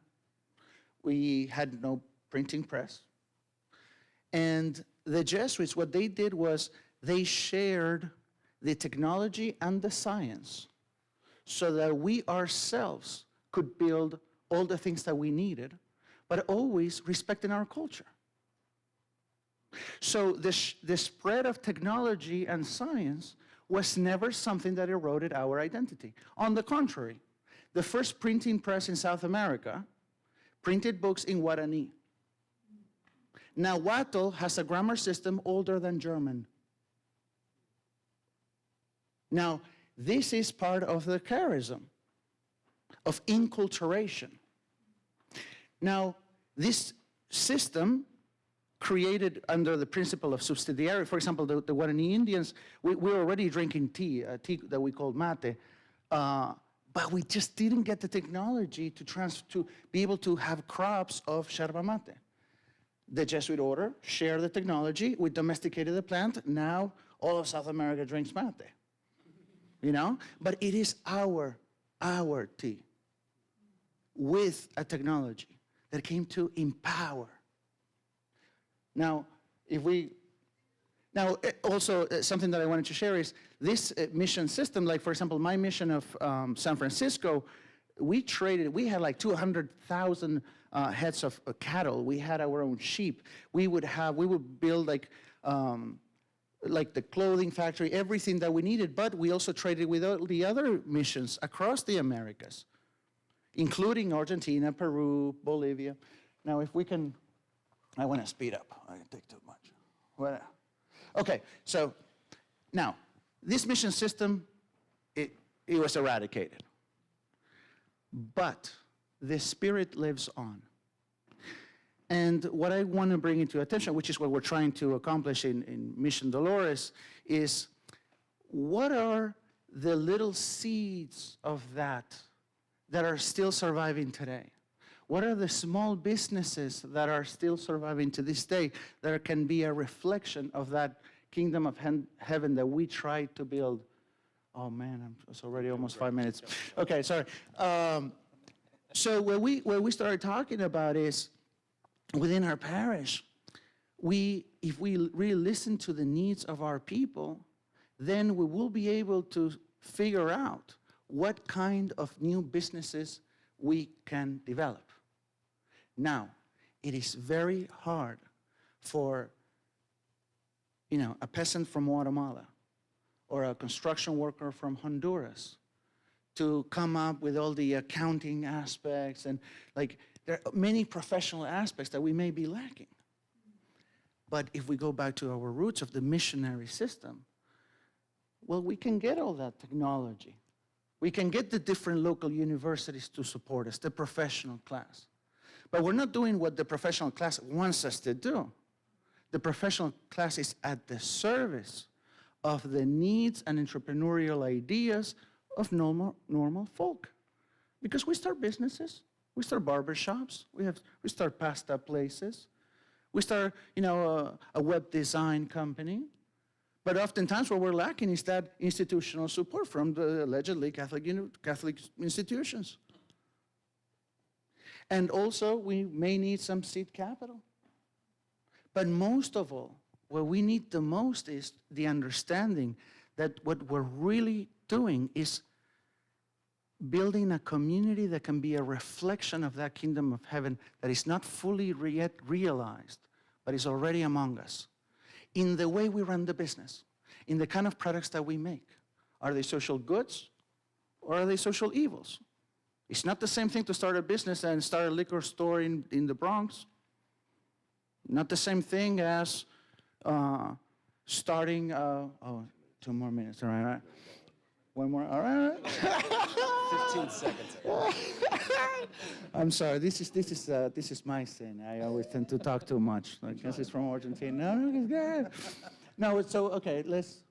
F: We had no printing press. And the Jesuits, what they did was they shared the technology and the science so that we ourselves could build all the things that we needed, but always respecting our culture. So the spread of technology and science was never something that eroded our identity. On the contrary, the first printing press in South America printed books in Guarani. Nahuatl has a grammar system older than German. Now, this is part of the charism of inculturation. Now, this system created under the principle of subsidiarity, for example, the Guarani Indians, we were already drinking tea that we called mate, but we just didn't get the technology to be able to have crops of yerba mate. The Jesuit order shared the technology, we domesticated the plant, now all of South America drinks mate. But it is our tea with a technology that came to empower. Now, also something that I wanted to share is this mission system, like for example, my mission of San Francisco, we had like 200,000 heads of cattle. We had our own sheep. We would build like the clothing factory, everything that we needed, but we also traded with all the other missions across the Americas, including Argentina, Peru, Bolivia. Now, if we can I want to speed up. I take too much. Okay, so now, this mission system, it was eradicated. But the spirit lives on. And what I want to bring into attention, which is what we're trying to accomplish in Mission Dolores, is what are the little seeds of that are still surviving today? What are the small businesses that are still surviving to this day that can be a reflection of that kingdom of heaven that we try to build? Oh man, it's already almost 5 minutes. Okay, sorry. So what we started talking about is, within our parish, if we really listen to the needs of our people, then we will be able to figure out what kind of new businesses we can develop. Now, it is very hard for, a peasant from Guatemala or a construction worker from Honduras to come up with all the accounting aspects, and there are many professional aspects that we may be lacking. But if we go back to our roots of the missionary system, well, we can get all that technology. We can get the different local universities to support us, the professional class. But we're not doing what the professional class wants us to do. The professional class is at the service of the needs and entrepreneurial ideas of normal folk. Because we start businesses, we start barbershops, we start pasta places, we start, a web design company. But oftentimes what we're lacking is that institutional support from the allegedly Catholic institutions. And also, we may need some seed capital. But most of all, what we need the most is the understanding that what we're really doing is building a community that can be a reflection of that kingdom of heaven that is not fully yet realized, but is already among us. In the way we run the business, in the kind of products that we make. Are they social goods or are they social evils? It's not the same thing to start a business and start a liquor store in the Bronx. Not the same thing as starting, 2 more minutes, all right? One more, all right?
D: 15 seconds.
F: I'm sorry, this is my sin. I always tend to talk too much. I guess it's from Argentina. No, it's good. No, so, okay, let's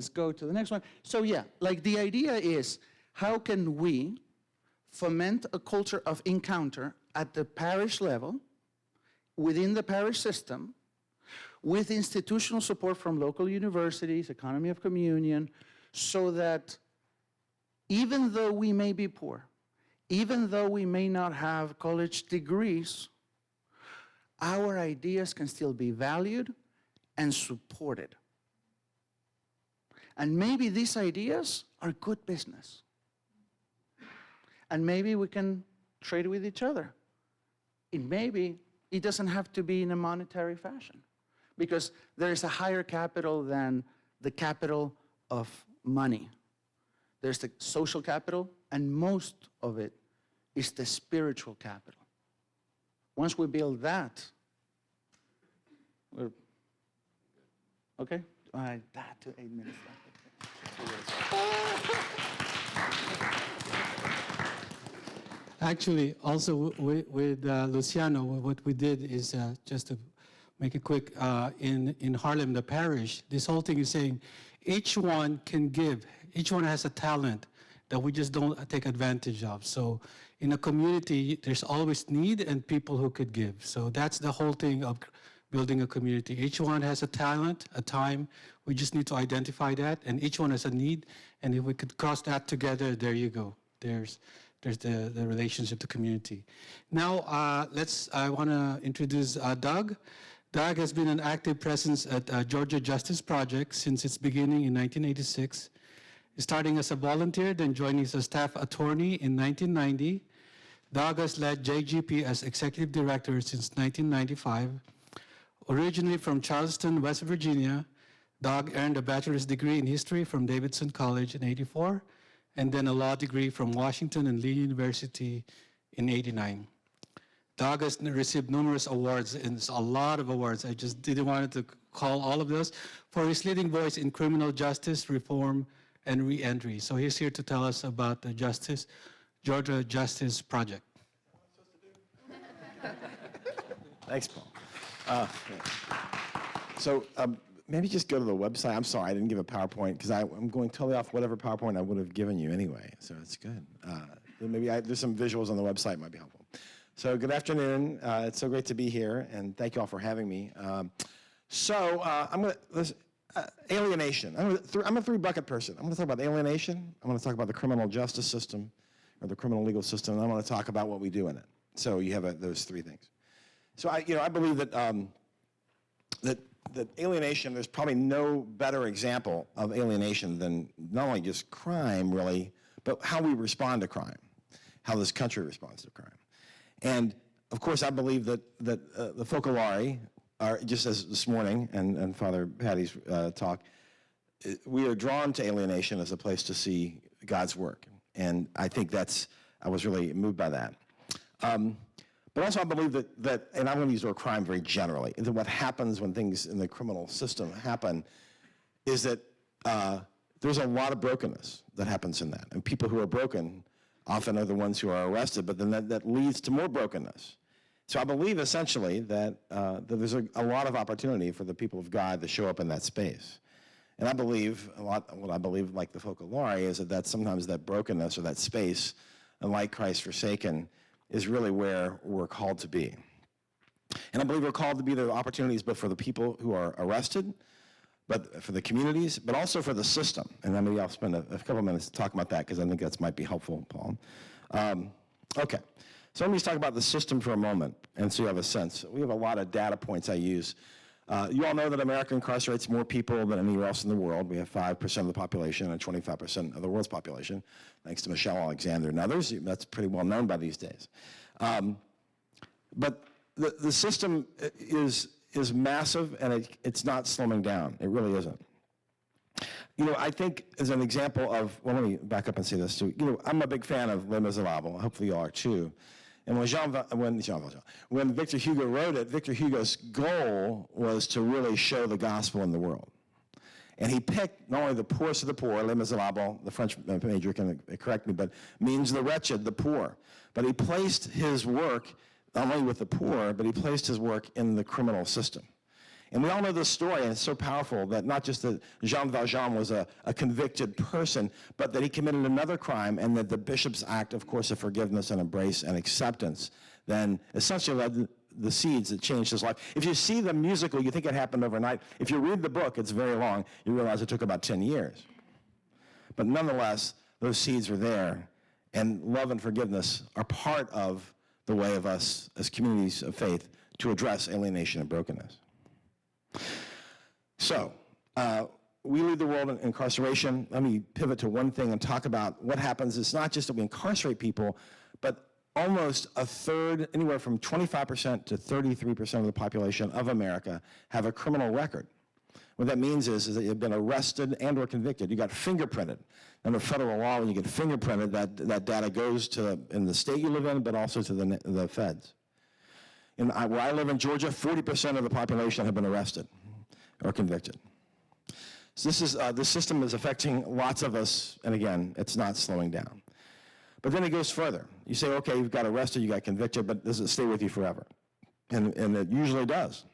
F: go to the next one. So yeah, the idea is, how can we foment a culture of encounter at the parish level, within the parish system, with institutional support from local universities, economy of communion, so that even though we may be poor, even though we may not have college degrees, our ideas can still be valued and supported. And maybe these ideas are good business. And maybe we can trade with each other. It doesn't have to be in a monetary fashion, because there is a higher capital than the capital of money. There's the social capital, and most of it is the spiritual capital. Once we build that, we're okay? All right, that to 8 minutes
A: Actually, also with Luciano, what we did is, just to make it quick, in Harlem, the parish, this whole thing is saying each one can give. Each one has a talent that we just don't take advantage of. So in a community, there's always need and people who could give. So that's the whole thing of building a community. Each one has a talent, a time. We just need to identify that, and each one has a need. And if we could cross that together, there you go. There's the relationship to community. Now, I want to introduce Doug. Doug has been an active presence at Georgia Justice Project since its beginning in 1986, starting as a volunteer, then joining as a staff attorney in 1990. Doug has led JGP as executive director since 1995. Originally from Charleston, West Virginia, Doug earned a bachelor's degree in history from Davidson College in '84, and then a law degree from Washington and Lee University in '89. Doug has received numerous awards, and it's a lot of awards. I just didn't want to call all of those, for his leading voice in criminal justice reform and reentry. So he's here to tell us about the Georgia Justice Project.
G: Thanks, Paul. So maybe just go to the website. I'm sorry, I didn't give a PowerPoint because I'm going totally off whatever PowerPoint I would have given you anyway. So it's good. Maybe there's some visuals on the website might be helpful. So good afternoon. It's so great to be here, and thank you all for having me. Alienation. I'm a three-bucket person. I'm going to talk about alienation. I'm going to talk about the criminal justice system, or the criminal legal system, and I'm going to talk about what we do in it. So you have those three things. So I believe that that alienation, there's probably no better example of alienation than not only just crime, really, but how we respond to crime, how this country responds to crime. And, of course, I believe that the Focolare, just as this morning and Father Patty's talk, we are drawn to alienation as a place to see God's work. And I think I was really moved by that. But also I believe that, and I'm going to use the word crime very generally, that what happens when things in the criminal system happen is that there's a lot of brokenness that happens in that. And people who are broken often are the ones who are arrested, but then that leads to more brokenness. So I believe essentially that there's a lot of opportunity for the people of God to show up in that space. And I believe, what I believe like the Focolare is that sometimes that brokenness or that space, and like Christ forsaken, is really where we're called to be. And I believe we're called to be the opportunities both for the people who are arrested, but for the communities, but also for the system. And then maybe I'll spend a couple minutes talking about that because I think that might be helpful, Paul. Okay, so let me just talk about the system for a moment and so you have a sense. We have a lot of data points I use. You all know that America incarcerates more people than anywhere else in the world. We have 5% of the population and 25% of the world's population, thanks to Michelle Alexander and others. That's pretty well known by these days. But the system is massive, and it's not slowing down. It really isn't. I think as an example of, well, let me back up and say this too. I'm a big fan of Les Miserables. Hopefully you are too. And when Victor Hugo wrote it, Victor Hugo's goal was to really show the gospel in the world. And he picked not only the poorest of the poor, Les Miserables, the French major can correct me, but means the wretched, the poor. But he placed his work not only with the poor, but he placed his work in the criminal system. And we all know this story, and it's so powerful that not just that Jean Valjean was a convicted person, but that he committed another crime, and that the bishop's act, of course, of forgiveness and embrace and acceptance then essentially led the seeds that changed his life. If you see the musical, you think it happened overnight. If you read the book, it's very long. You realize it took about 10 years. But nonetheless, those seeds were there, and love and forgiveness are part of the way of us as communities of faith to address alienation and brokenness. So, we lead the world in incarceration. Let me pivot to one thing and talk about what happens. It's not just that we incarcerate people, but almost a third, anywhere from 25% to 33% of the population of America have a criminal record. What that means is that you've been arrested and or convicted. You got fingerprinted. Under federal law, when you get fingerprinted, that data goes to in the state you live in, but also to the feds. Where I live in Georgia, 40% of the population have been arrested or convicted. So this system is affecting lots of us, and again, it's not slowing down. But then it goes further. You say, okay, you've got arrested, you got convicted, but does it stay with you forever? And it usually does.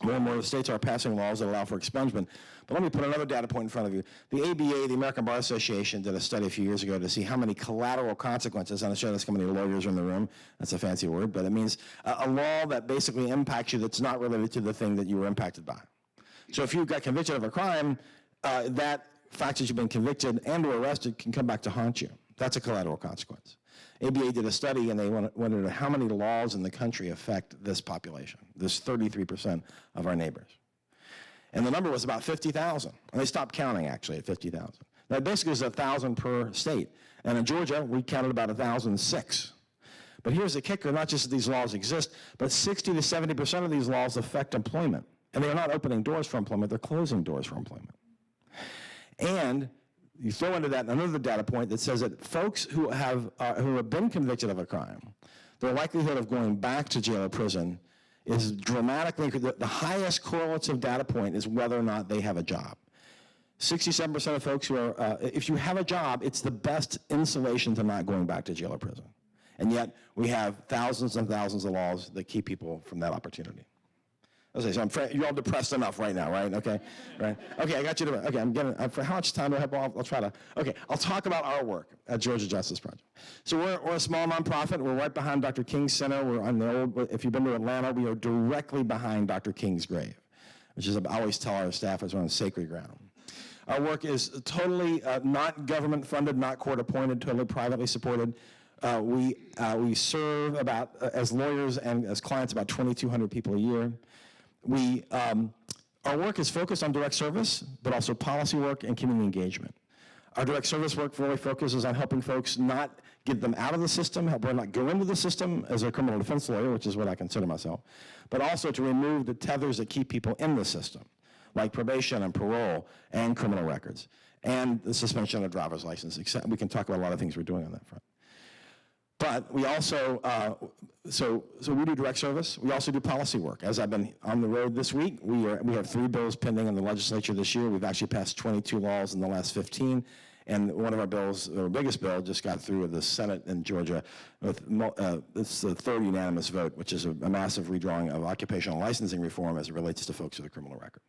G: More and more states are passing laws that allow for expungement. But let me put another data point in front of you. The ABA, the American Bar Association, did a study a few years ago to see how many collateral consequences, and I'm sure there's how many lawyers are in the room, that's a fancy word, but it means a law that basically impacts you that's not related to the thing that you were impacted by. So if you got convicted of a crime, that fact that you've been convicted and or arrested can come back to haunt you. That's a collateral consequence. ABA did a study, and they wondered how many laws in the country affect this population, this 33% of our neighbors. And the number was about 50,000. And they stopped counting, actually, at 50,000. That basically is 1,000 per state. And in Georgia, we counted about 1,006. But here's the kicker, not just that these laws exist, but 60 to 70% of these laws affect employment. And they're not opening doors for employment, they're closing doors for employment. And you throw into that another data point that says that folks who have been convicted of a crime, their likelihood of going back to jail or prison is dramatically, the highest correlative data point is whether or not they have a job. 67% of folks who are, if you have a job, it's the best insulation to not going back to jail or prison. And yet, we have thousands and thousands of laws that keep people from that opportunity. Okay, so you're all depressed enough right now, right? Okay, right? Okay, I got you. Okay, I'm getting, for how much time do I have? I'll try to, okay, I'll talk about our work at Georgia Justice Project. So we're a small nonprofit. We're right behind Dr. King's Center. We're on the old, if you've been to Atlanta, we are directly behind Dr. King's grave, which is, I always tell our staff, it's on sacred ground. Our work is totally not government funded, not court appointed, totally privately supported. We serve about, as lawyers and as clients, about 2,200 people a year. Our work is focused on direct service, but also policy work and community engagement. Our direct service work really focuses on helping folks not get them out of the system, help them not go into the system as a criminal defense lawyer, which is what I consider myself, but also to remove the tethers that keep people in the system, like probation and parole and criminal records, and the suspension of driver's license. We can talk about a lot of things we're doing on that front. But we also, so we do direct service. We also do policy work. As I've been on the road this week, we have 3 bills pending in the legislature this year. We've actually passed 22 laws in the last 15. And one of our bills, our biggest bill, just got through the Senate in Georgia with it's the third unanimous vote, which is a massive redrawing of occupational licensing reform as it relates to folks with a criminal record.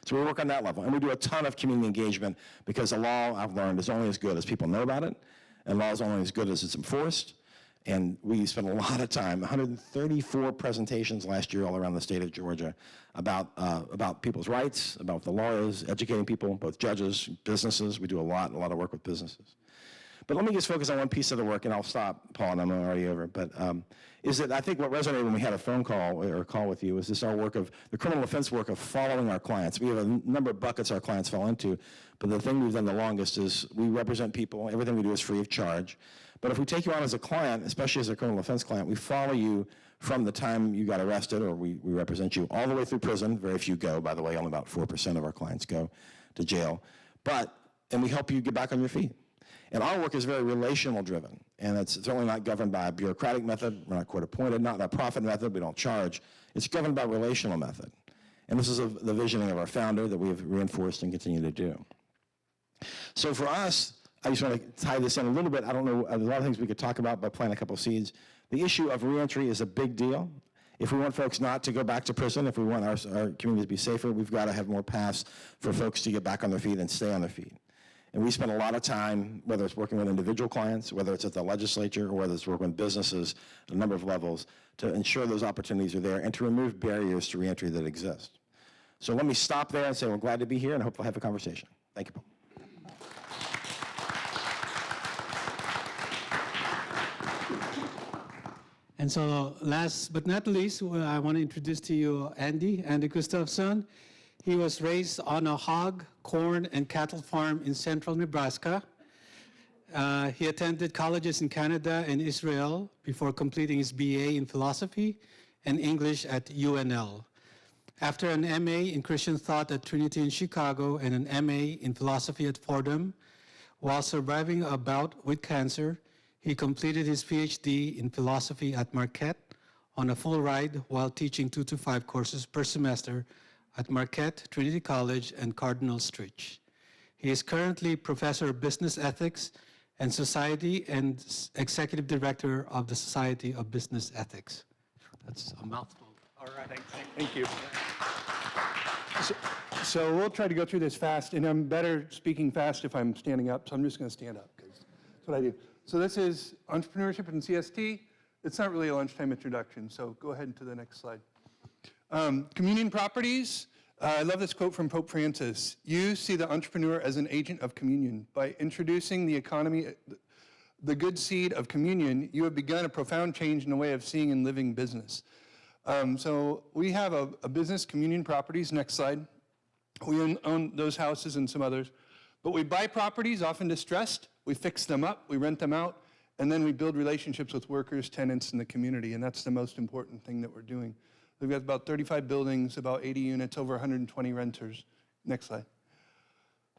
G: So we work on that level. And we do a ton of community engagement because the law, I've learned, is only as good as people know about it, and law is only as good as it's enforced. And we spent a lot of time, 134 presentations last year all around the state of Georgia about people's rights, about what the law is, educating people, both judges, businesses. We do a lot of work with businesses. But let me just focus on one piece of the work, and I'll stop, Paul, and I'm already over. But is that I think what resonated when we had a phone call or a call with you is this our work of, the criminal defense work of following our clients. We have a number of buckets our clients fall into, but the thing we've done the longest is we represent people. Everything we do is free of charge. But if we take you on as a client, especially as a criminal defense client, we follow you from the time you got arrested, or we represent you all the way through prison. Very few go, by the way, only about 4% of our clients go to jail. And we help you get back on your feet. And our work is very relational driven, and it's certainly not governed by a bureaucratic method. We're not court appointed, not a profit method, we don't charge. It's governed by a relational method. And this is the visioning of our founder that we have reinforced and continue to do. So for us, I just want to tie this in a little bit. I don't know, there's a lot of things we could talk about, but plant a couple of seeds. The issue of reentry is a big deal. If we want folks not to go back to prison, if we want our community to be safer, we've got to have more paths for folks to get back on their feet and stay on their feet. And we spend a lot of time, whether it's working with individual clients, whether it's at the legislature, or whether it's working with businesses at a number of levels, to ensure those opportunities are there and to remove barriers to reentry that exist. So let me stop there and say we're glad to be here, and I hope we'll have a conversation. Thank you, Paul.
A: And so last but not least, I want to introduce to you Andy Gustafson. He was raised on a hog, corn, and cattle farm in central Nebraska. He attended colleges in Canada and Israel before completing his BA in philosophy and English at UNL. After an MA in Christian thought at Trinity in Chicago and an MA in philosophy at Fordham, while surviving a bout with cancer, he completed his PhD in philosophy at Marquette on a full ride while teaching 2 to 5 courses per semester at Marquette, Trinity College, and Cardinal Stritch. He is currently Professor of Business Ethics and Society and Executive Director of the Society of Business Ethics. That's a mouthful.
H: All right, thank you. So we'll try to go through this fast, and I'm better speaking fast if I'm standing up, so I'm just going to stand up, because that's what I do. So this is entrepreneurship and CST. It's not really a lunchtime introduction, so go ahead to the next slide. Communion properties. I love this quote from Pope Francis. You see the entrepreneur as an agent of communion. By introducing the economy, the good seed of communion, you have begun a profound change in the way of seeing and living business. So we have a business, Communion Properties. Next slide. We own those houses and some others. But we buy properties, often distressed. We fix them up, we rent them out, and then we build relationships with workers, tenants, and the community, and that's the most important thing that we're doing. We've got about 35 buildings, about 80 units, over 120 renters. Next slide.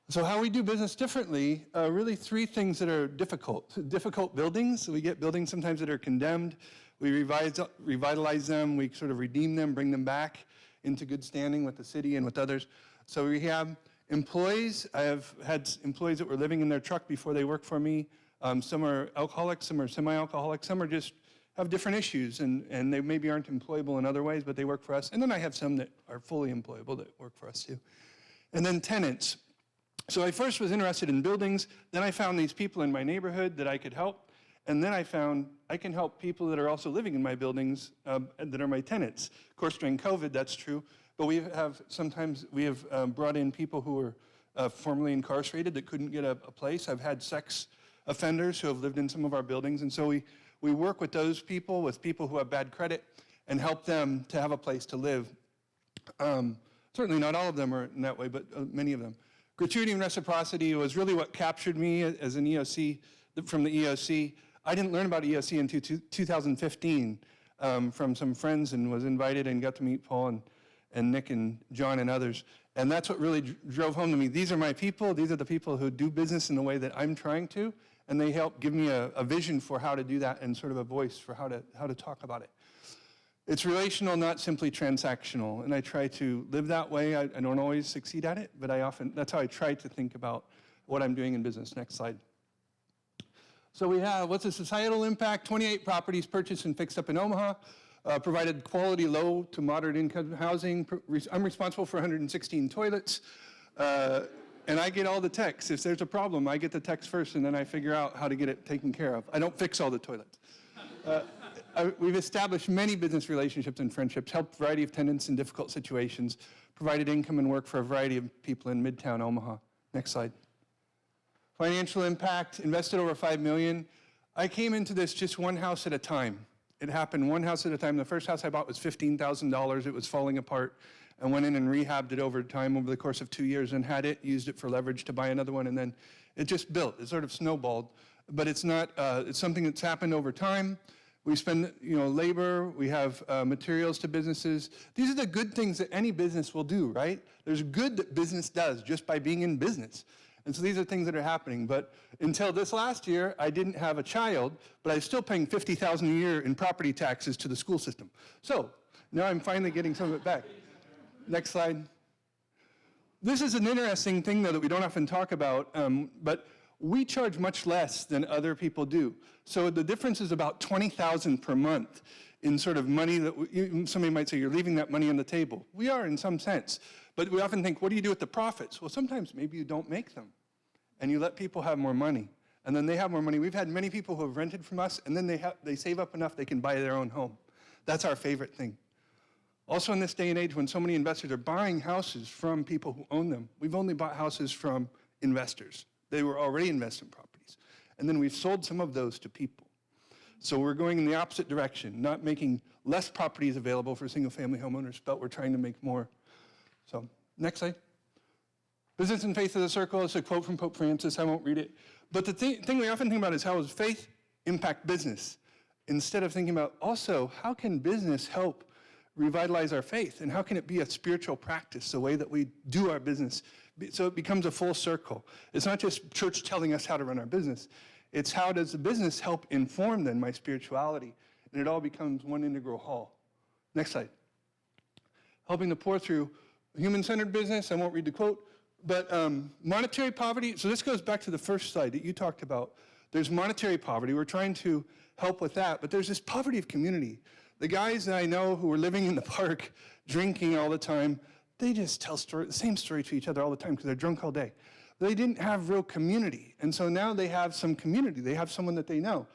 H: So how we do business differently, really 3 things that are difficult. Difficult buildings. We get buildings sometimes that are condemned. We revitalize them, we sort of redeem them, bring them back into good standing with the city and with others. So we have employees. I have had employees that were living in their truck before they work for me. Some are alcoholics, some are semi-alcoholics, some are just have different issues, and they maybe aren't employable in other ways, but they work for us. And then I have some that are fully employable that work for us too. And then tenants. So I first was interested in buildings, then I found these people in my neighborhood that I could help, and then I found I can help people that are also living in my buildings that are my tenants. Of course, during COVID, that's true, but sometimes we have brought in people who were formerly incarcerated that couldn't get a place. I've had sex offenders who have lived in some of our buildings, and so we work with those people, with people who have bad credit, and help them to have a place to live. Certainly not all of them are in that way, but many of them. Gratuity and reciprocity was really what captured me as an EOC, from the EOC. I didn't learn about EOC until 2015 from some friends, and was invited and got to meet Paul and Nick and John and others. And that's what really drove home to me. These are my people. These are the people who do business in the way that I'm trying to, and they help give me a vision for how to do that and sort of a voice for how to talk about it. It's relational, not simply transactional, and I try to live that way. I don't always succeed at it, but that's how I try to think about what I'm doing in business. Next slide. So we have, what's the societal impact? 28 properties purchased and fixed up in Omaha, provided quality low to moderate income housing. I'm responsible for 116 toilets, and I get all the texts. If there's a problem, I get the text first, and then I figure out how to get it taken care of. I don't fix all the toilets. We've established many business relationships and friendships, helped a variety of tenants in difficult situations, provided income and work for a variety of people in Midtown Omaha. Next slide. Financial impact, invested over $5 million. I came into this just one house at a time. It happened one house at a time. The first house I bought was $15,000. It was falling apart. I went in and rehabbed it over time over the course of 2 years and used it for leverage to buy another one, and then it just built. It sort of snowballed, but it's not, it's something that's happened over time. We spend, labor, we have materials to businesses. These are the good things that any business will do, right? There's good that business does just by being in business. And so these are things that are happening. But until this last year, I didn't have a child, but I was still paying $50,000 a year in property taxes to the school system. So now I'm finally getting some of it back. Next slide. This is an interesting thing, though, that we don't often talk about, but we charge much less than other people do. So the difference is about $20,000 per month in sort of money that somebody might say, you're leaving that money on the table. We are in some sense, but we often think, what do you do with the profits? Well, sometimes maybe you don't make them, and you let people have more money, and then they have more money. We've had many people who have rented from us, and then they save up enough they can buy their own home. That's our favorite thing. Also in this day and age when so many investors are buying houses from people who own them, we've only bought houses from investors. They were already invested in properties. And then we've sold some of those to people. So we're going in the opposite direction, not making less properties available for single-family homeowners, but we're trying to make more. So next slide. Business and faith of the circle is a quote from Pope Francis. I won't read it. But the thing we often think about is how does faith impact business? Instead of thinking about also how can business help revitalize our faith, and how can it be a spiritual practice, the way that we do our business, so it becomes a full circle. It's not just church telling us how to run our business. It's how does the business help inform then my spirituality, and it all becomes one integral whole. Next slide. Helping the poor through human-centered business. I won't read the quote, but monetary poverty. So this goes back to the first slide that you talked about. There's monetary poverty. We're trying to help with that, but there's this poverty of community. The guys that I know who are living in the park, drinking all the time, they just tell the same story to each other all the time because they're drunk all day. They didn't have real community, and so now they have some community. They have someone that they know.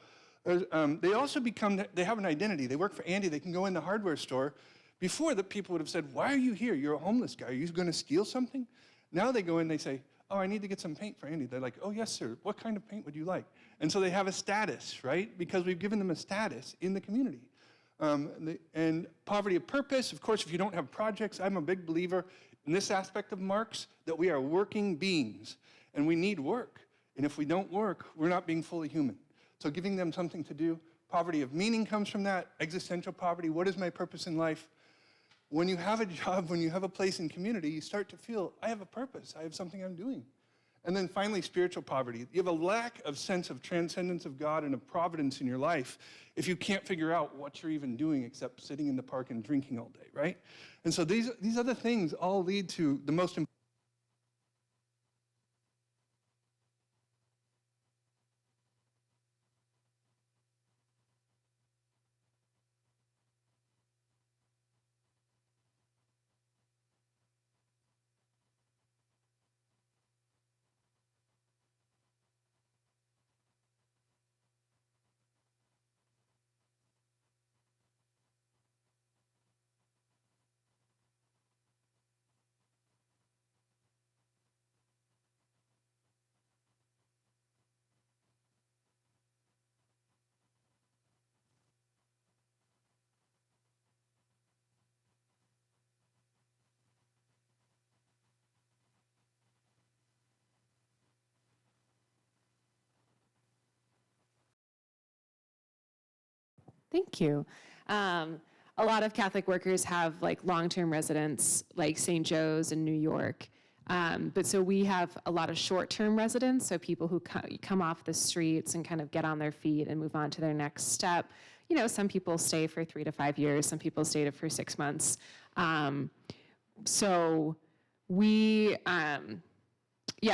H: They also they have an identity. They work for Andy. They can go in the hardware store. Before, the people would have said, why are you here? You're a homeless guy. Are you going to steal something? Now they go in, they say, oh, I need to get some paint for Andy. They're like, oh, yes, sir. What kind of paint would you like? And so they have a status, right? Because we've given them a status in the community. And poverty of purpose, of course, if you don't have projects, I'm a big believer in this aspect of Marx, that we are working beings, and we need work. And if we don't work, we're not being fully human. So giving them something to do. Poverty of meaning comes from that. Existential poverty, what is my purpose in life? When you have a job, when you have a place in community, you start to feel, I have a purpose, I have something I'm doing. And then finally, spiritual poverty. You have a lack of sense of transcendence of God and of providence in your life if you can't figure out what you're even doing except sitting in the park and drinking all day, right? And so these other things all lead to the most important.
E: Thank you. A lot of Catholic workers have like long-term residents, like St. Joe's in New York. But so we have a lot of short-term residents, so people who come off the streets and kind of get on their feet and move on to their next step. You know, some people stay for 3 to 5 years, some people stay for 6 months. So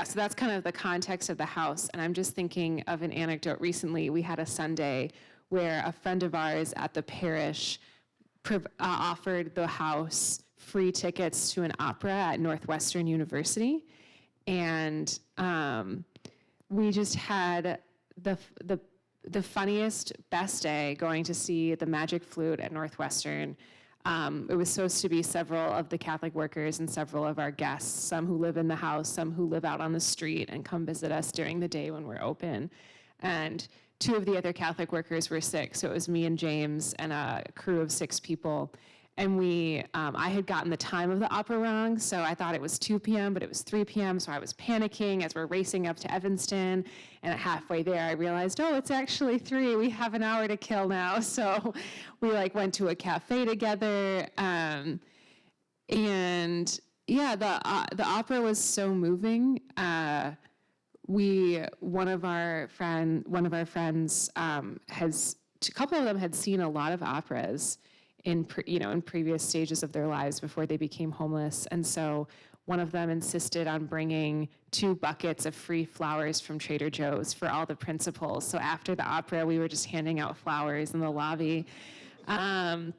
E: that's kind of the context of the house. And I'm just thinking of an anecdote recently. We had a Sunday where a friend of ours at the parish offered the house free tickets to an opera at Northwestern University. And we just had the funniest, best day going to see the Magic Flute at Northwestern. It was supposed to be several of the Catholic workers and several of our guests, some who live in the house, some who live out on the street and come visit us during the day when we're open. And 2 of the other Catholic workers were sick, so it was me and James and a crew of 6 people. And I had gotten the time of the opera wrong, so I thought it was 2 p.m., but it was 3 p.m., so I was panicking as we're racing up to Evanston. And halfway there, I realized, oh, it's actually 3. We have an hour to kill now. So we went to a cafe together. And yeah, the opera was so moving. One of our friends a couple of them had seen a lot of operas in previous stages of their lives before they became homeless. And so one of them insisted on bringing 2 buckets of free flowers from Trader Joe's for all the principals. So after the opera, we were just handing out flowers in the lobby. And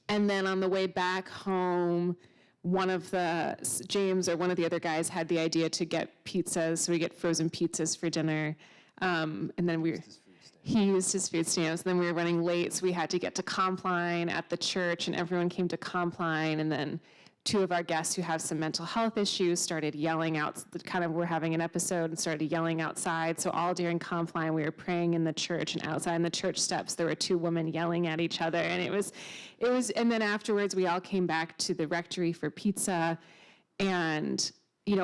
E: then on the way back home, James or one of the other guys had the idea to get pizzas, so we get frozen pizzas for dinner. And then he used his food stamps, and then we were running late, so we had to get to Compline at the church, and everyone came to Compline, and then 2 of our guests who have some mental health issues started yelling out, were having an episode and started yelling outside. So all during Compline, we were praying in the church, and outside in the church steps, there were 2 women yelling at each other. And it was, and then afterwards, we all came back to the rectory for pizza, and,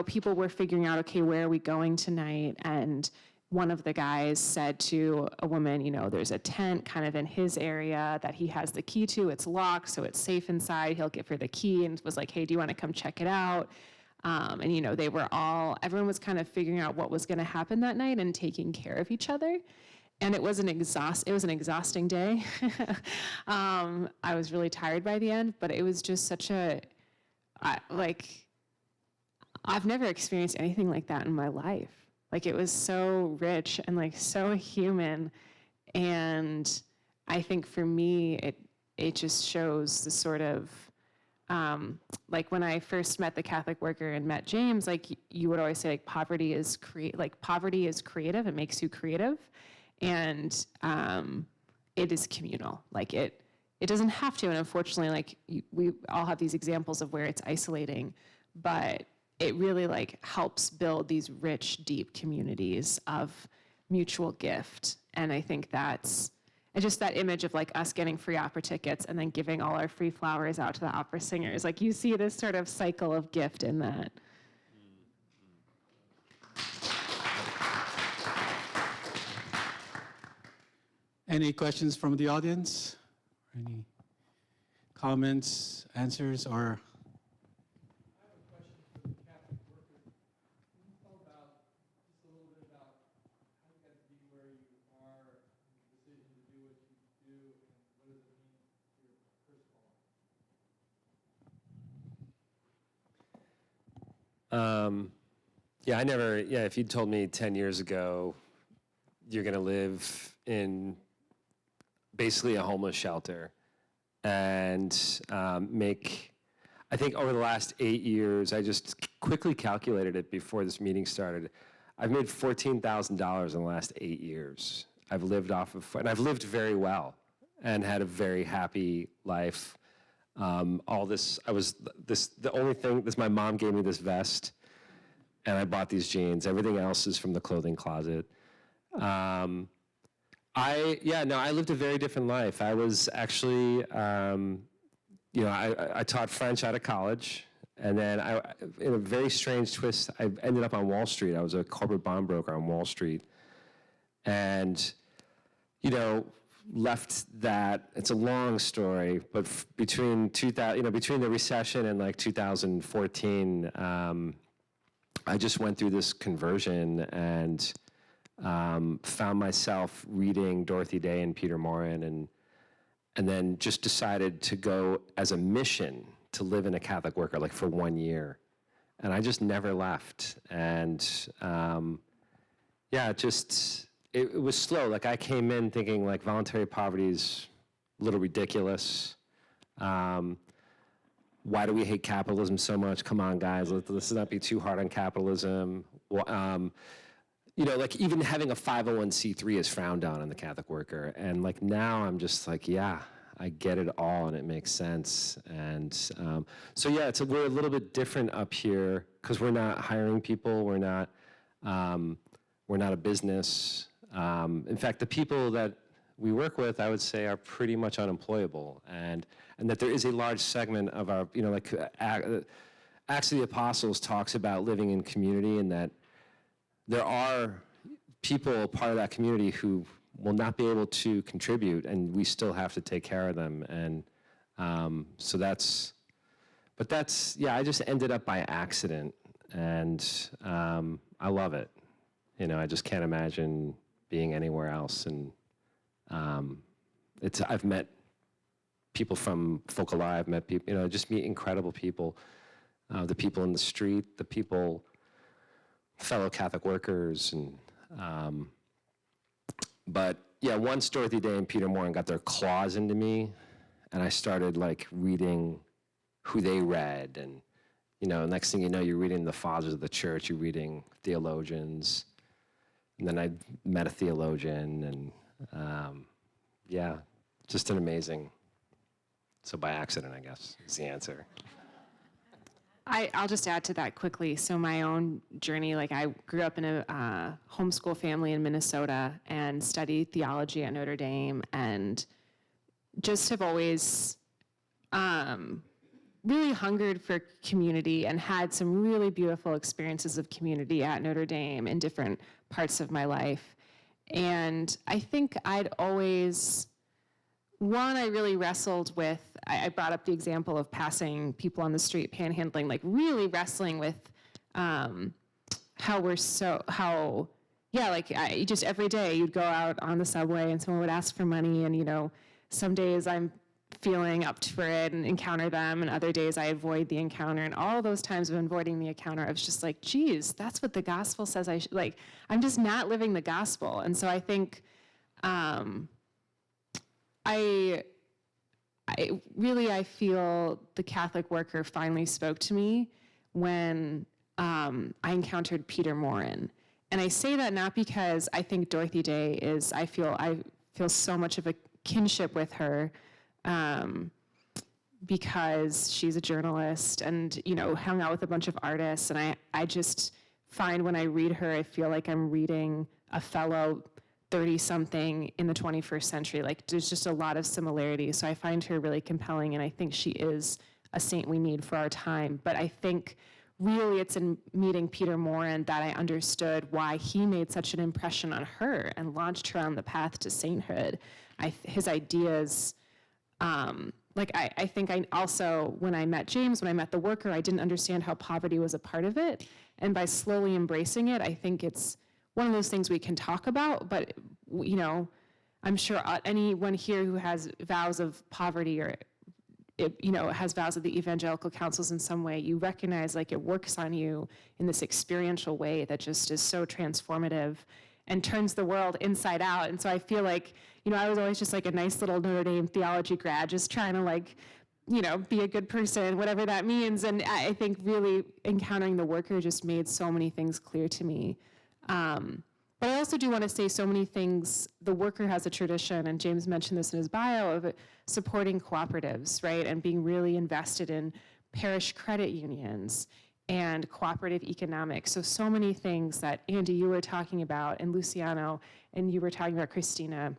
E: people were figuring out, okay, where are we going tonight? And one of the guys said to a woman, there's a tent kind of in his area that he has the key to. It's locked, so it's safe inside. He'll give her the key, and was like, hey, do you want to come check it out? And everyone was kind of figuring out what was going to happen that night and taking care of each other. And it was an exhausting day. I was really tired by the end, but it was just such I've never experienced anything like that in my life. It was so rich and so human. And I think for me, it just shows the sort of, when I first met the Catholic worker and met James, you would always say poverty is creative, it makes you creative. And it is communal. It doesn't have to, and unfortunately, we all have these examples of where it's isolating, but it really helps build these rich, deep communities of mutual gift. And I think and just that image of us getting free opera tickets and then giving all our free flowers out to the opera singers. You see this sort of cycle of gift in that.
A: Any questions from the audience? Any comments, answers, or?
D: Yeah, if you'd told me 10 years ago, you're going to live in basically a homeless shelter and I think over the last 8 years, I just quickly calculated it before this meeting started. I've made $14,000 in the last 8 years. I've lived and I've lived very well and had a very happy life. The only thing, my mom gave me this vest and I bought these jeans. Everything else is from the clothing closet. I lived a very different life. I was actually, I taught French out of college, and then in a very strange twist, I ended up on Wall Street. I was a corporate bond broker on Wall Street, and, left that. It's a long story, but between the recession and like 2014, I just went through this conversion and found myself reading Dorothy Day and Peter Morin, and then just decided to go as a mission to live in a Catholic worker, like for 1 year. And I just never left. And it was slow. Like I came in thinking like voluntary poverty is a little ridiculous. Why do we hate capitalism so much? Come on, guys, let's not be too hard on capitalism. Like even having a 501c3 is frowned on in the Catholic worker. And like now I'm just like, yeah, I get it all and it makes sense. And we're a little bit different up here because we're not hiring people. We're not a business. In fact, the people that we work with, I would say, are pretty much unemployable. And that there is a large segment of our, Acts of the Apostles talks about living in community, and that there are people, part of that community, who will not be able to contribute, and we still have to take care of them. And I just ended up by accident, and I love it. I just can't imagine being anywhere else. And I've met people from Focolare, I've met people, just meet incredible people, the people in the street, fellow Catholic workers, and once Dorothy Day and Peter Morin got their claws into me, and I started like reading who they read, and next thing you know, you're reading the fathers of the church, you're reading theologians, and then I met a theologian, and just an amazing. So by accident, I guess, is the answer.
E: I'll just add to that quickly. So my own journey, like I grew up in a homeschool family in Minnesota and studied theology at Notre Dame, and just have always really hungered for community and had some really beautiful experiences of community at Notre Dame in different parts of my life. And I think I'd always, I really wrestled with, I brought up the example of passing people on the street, panhandling, like really wrestling with just every day you'd go out on the subway and someone would ask for money, and some days I'm feeling up for it and encounter them, and other days I avoid the encounter. And all those times of avoiding the encounter, I was just like, geez, that's what the gospel says I should, like, I'm just not living the gospel. And so I think I feel the Catholic worker finally spoke to me when I encountered Peter Morin. And I say that not because I think Dorothy Day is, I feel so much of a kinship with her, because she's a journalist and, hung out with a bunch of artists. And I just find when I read her, I feel like I'm reading a fellow 30-something in the 21st century. Like, there's just a lot of similarities. So I find her really compelling, and I think she is a saint we need for our time. But I think really it's in meeting Peter Morin that I understood why he made such an impression on her and launched her on the path to sainthood. His ideas, I think I also, when I met James, when I met the worker, I didn't understand how poverty was a part of it. And by slowly embracing it, I think it's one of those things we can talk about, but, I'm sure anyone here who has vows of poverty it, you know, has vows of the evangelical councils in some way, you recognize like it works on you in this experiential way that just is so transformative and turns the world inside out. And so I feel like, you know, I was always just like a nice little Notre Dame theology grad, just trying to like, you know, be a good person, whatever that means. And I think really encountering the worker just made so many things clear to me. But I also do want to say so many things. The worker has a tradition, and James mentioned this in his bio, of supporting cooperatives, right? And being really invested in parish credit unions and cooperative economics. So many things that Andy, you were talking about, and Luciano, and you were talking about, Christina,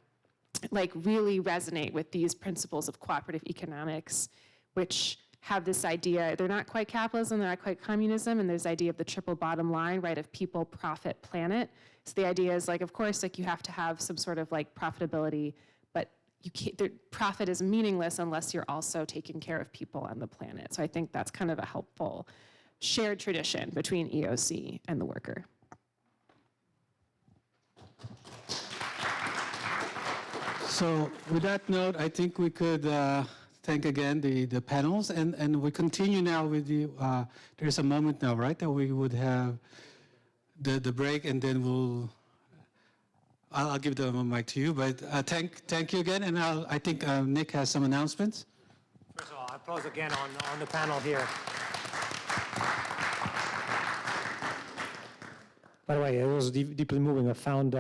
E: like really resonate with these principles of cooperative economics, which have this idea, they're not quite capitalism, they're not quite communism, and there's the idea of the triple bottom line, right, of people, profit, planet. So the idea is like, of course, like you have to have some sort of like profitability, but you can't, profit is meaningless unless you're also taking care of people and the planet. So I think that's kind of a helpful shared tradition between EOC and the worker.
A: So with that note, I think we could thank again the panels, and we continue now with the, there's a moment now, right, that we would have the break, and then I'll give the mic to you, but thank you again, and I think Nick has some announcements.
I: First of all, applause again on the panel here. By the way, it was deeply moving. I found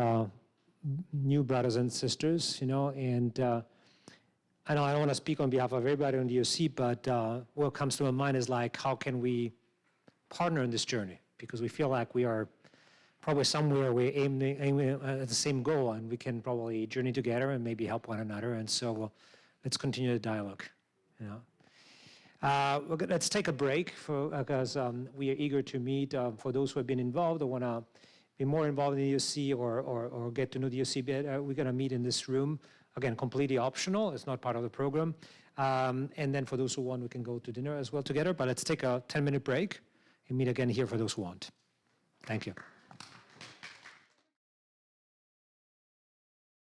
I: new brothers and sisters, you know, and I know I don't want to speak on behalf of everybody on the DOC, but what comes to my mind is like, how can we partner in this journey? Because we feel like we are probably somewhere we're aiming at the same goal, and we can probably journey together and maybe help one another. And so let's continue the dialogue, you know. Let's take a break because we are eager to meet. For those who have been involved or want to be more involved in the DOC or get to know the DOC better, we're going to meet in this room. Again, completely optional. It's not part of the program. And then for those who want, we can go to dinner as well together. But let's take a 10-minute break and meet again here for those who want. Thank you.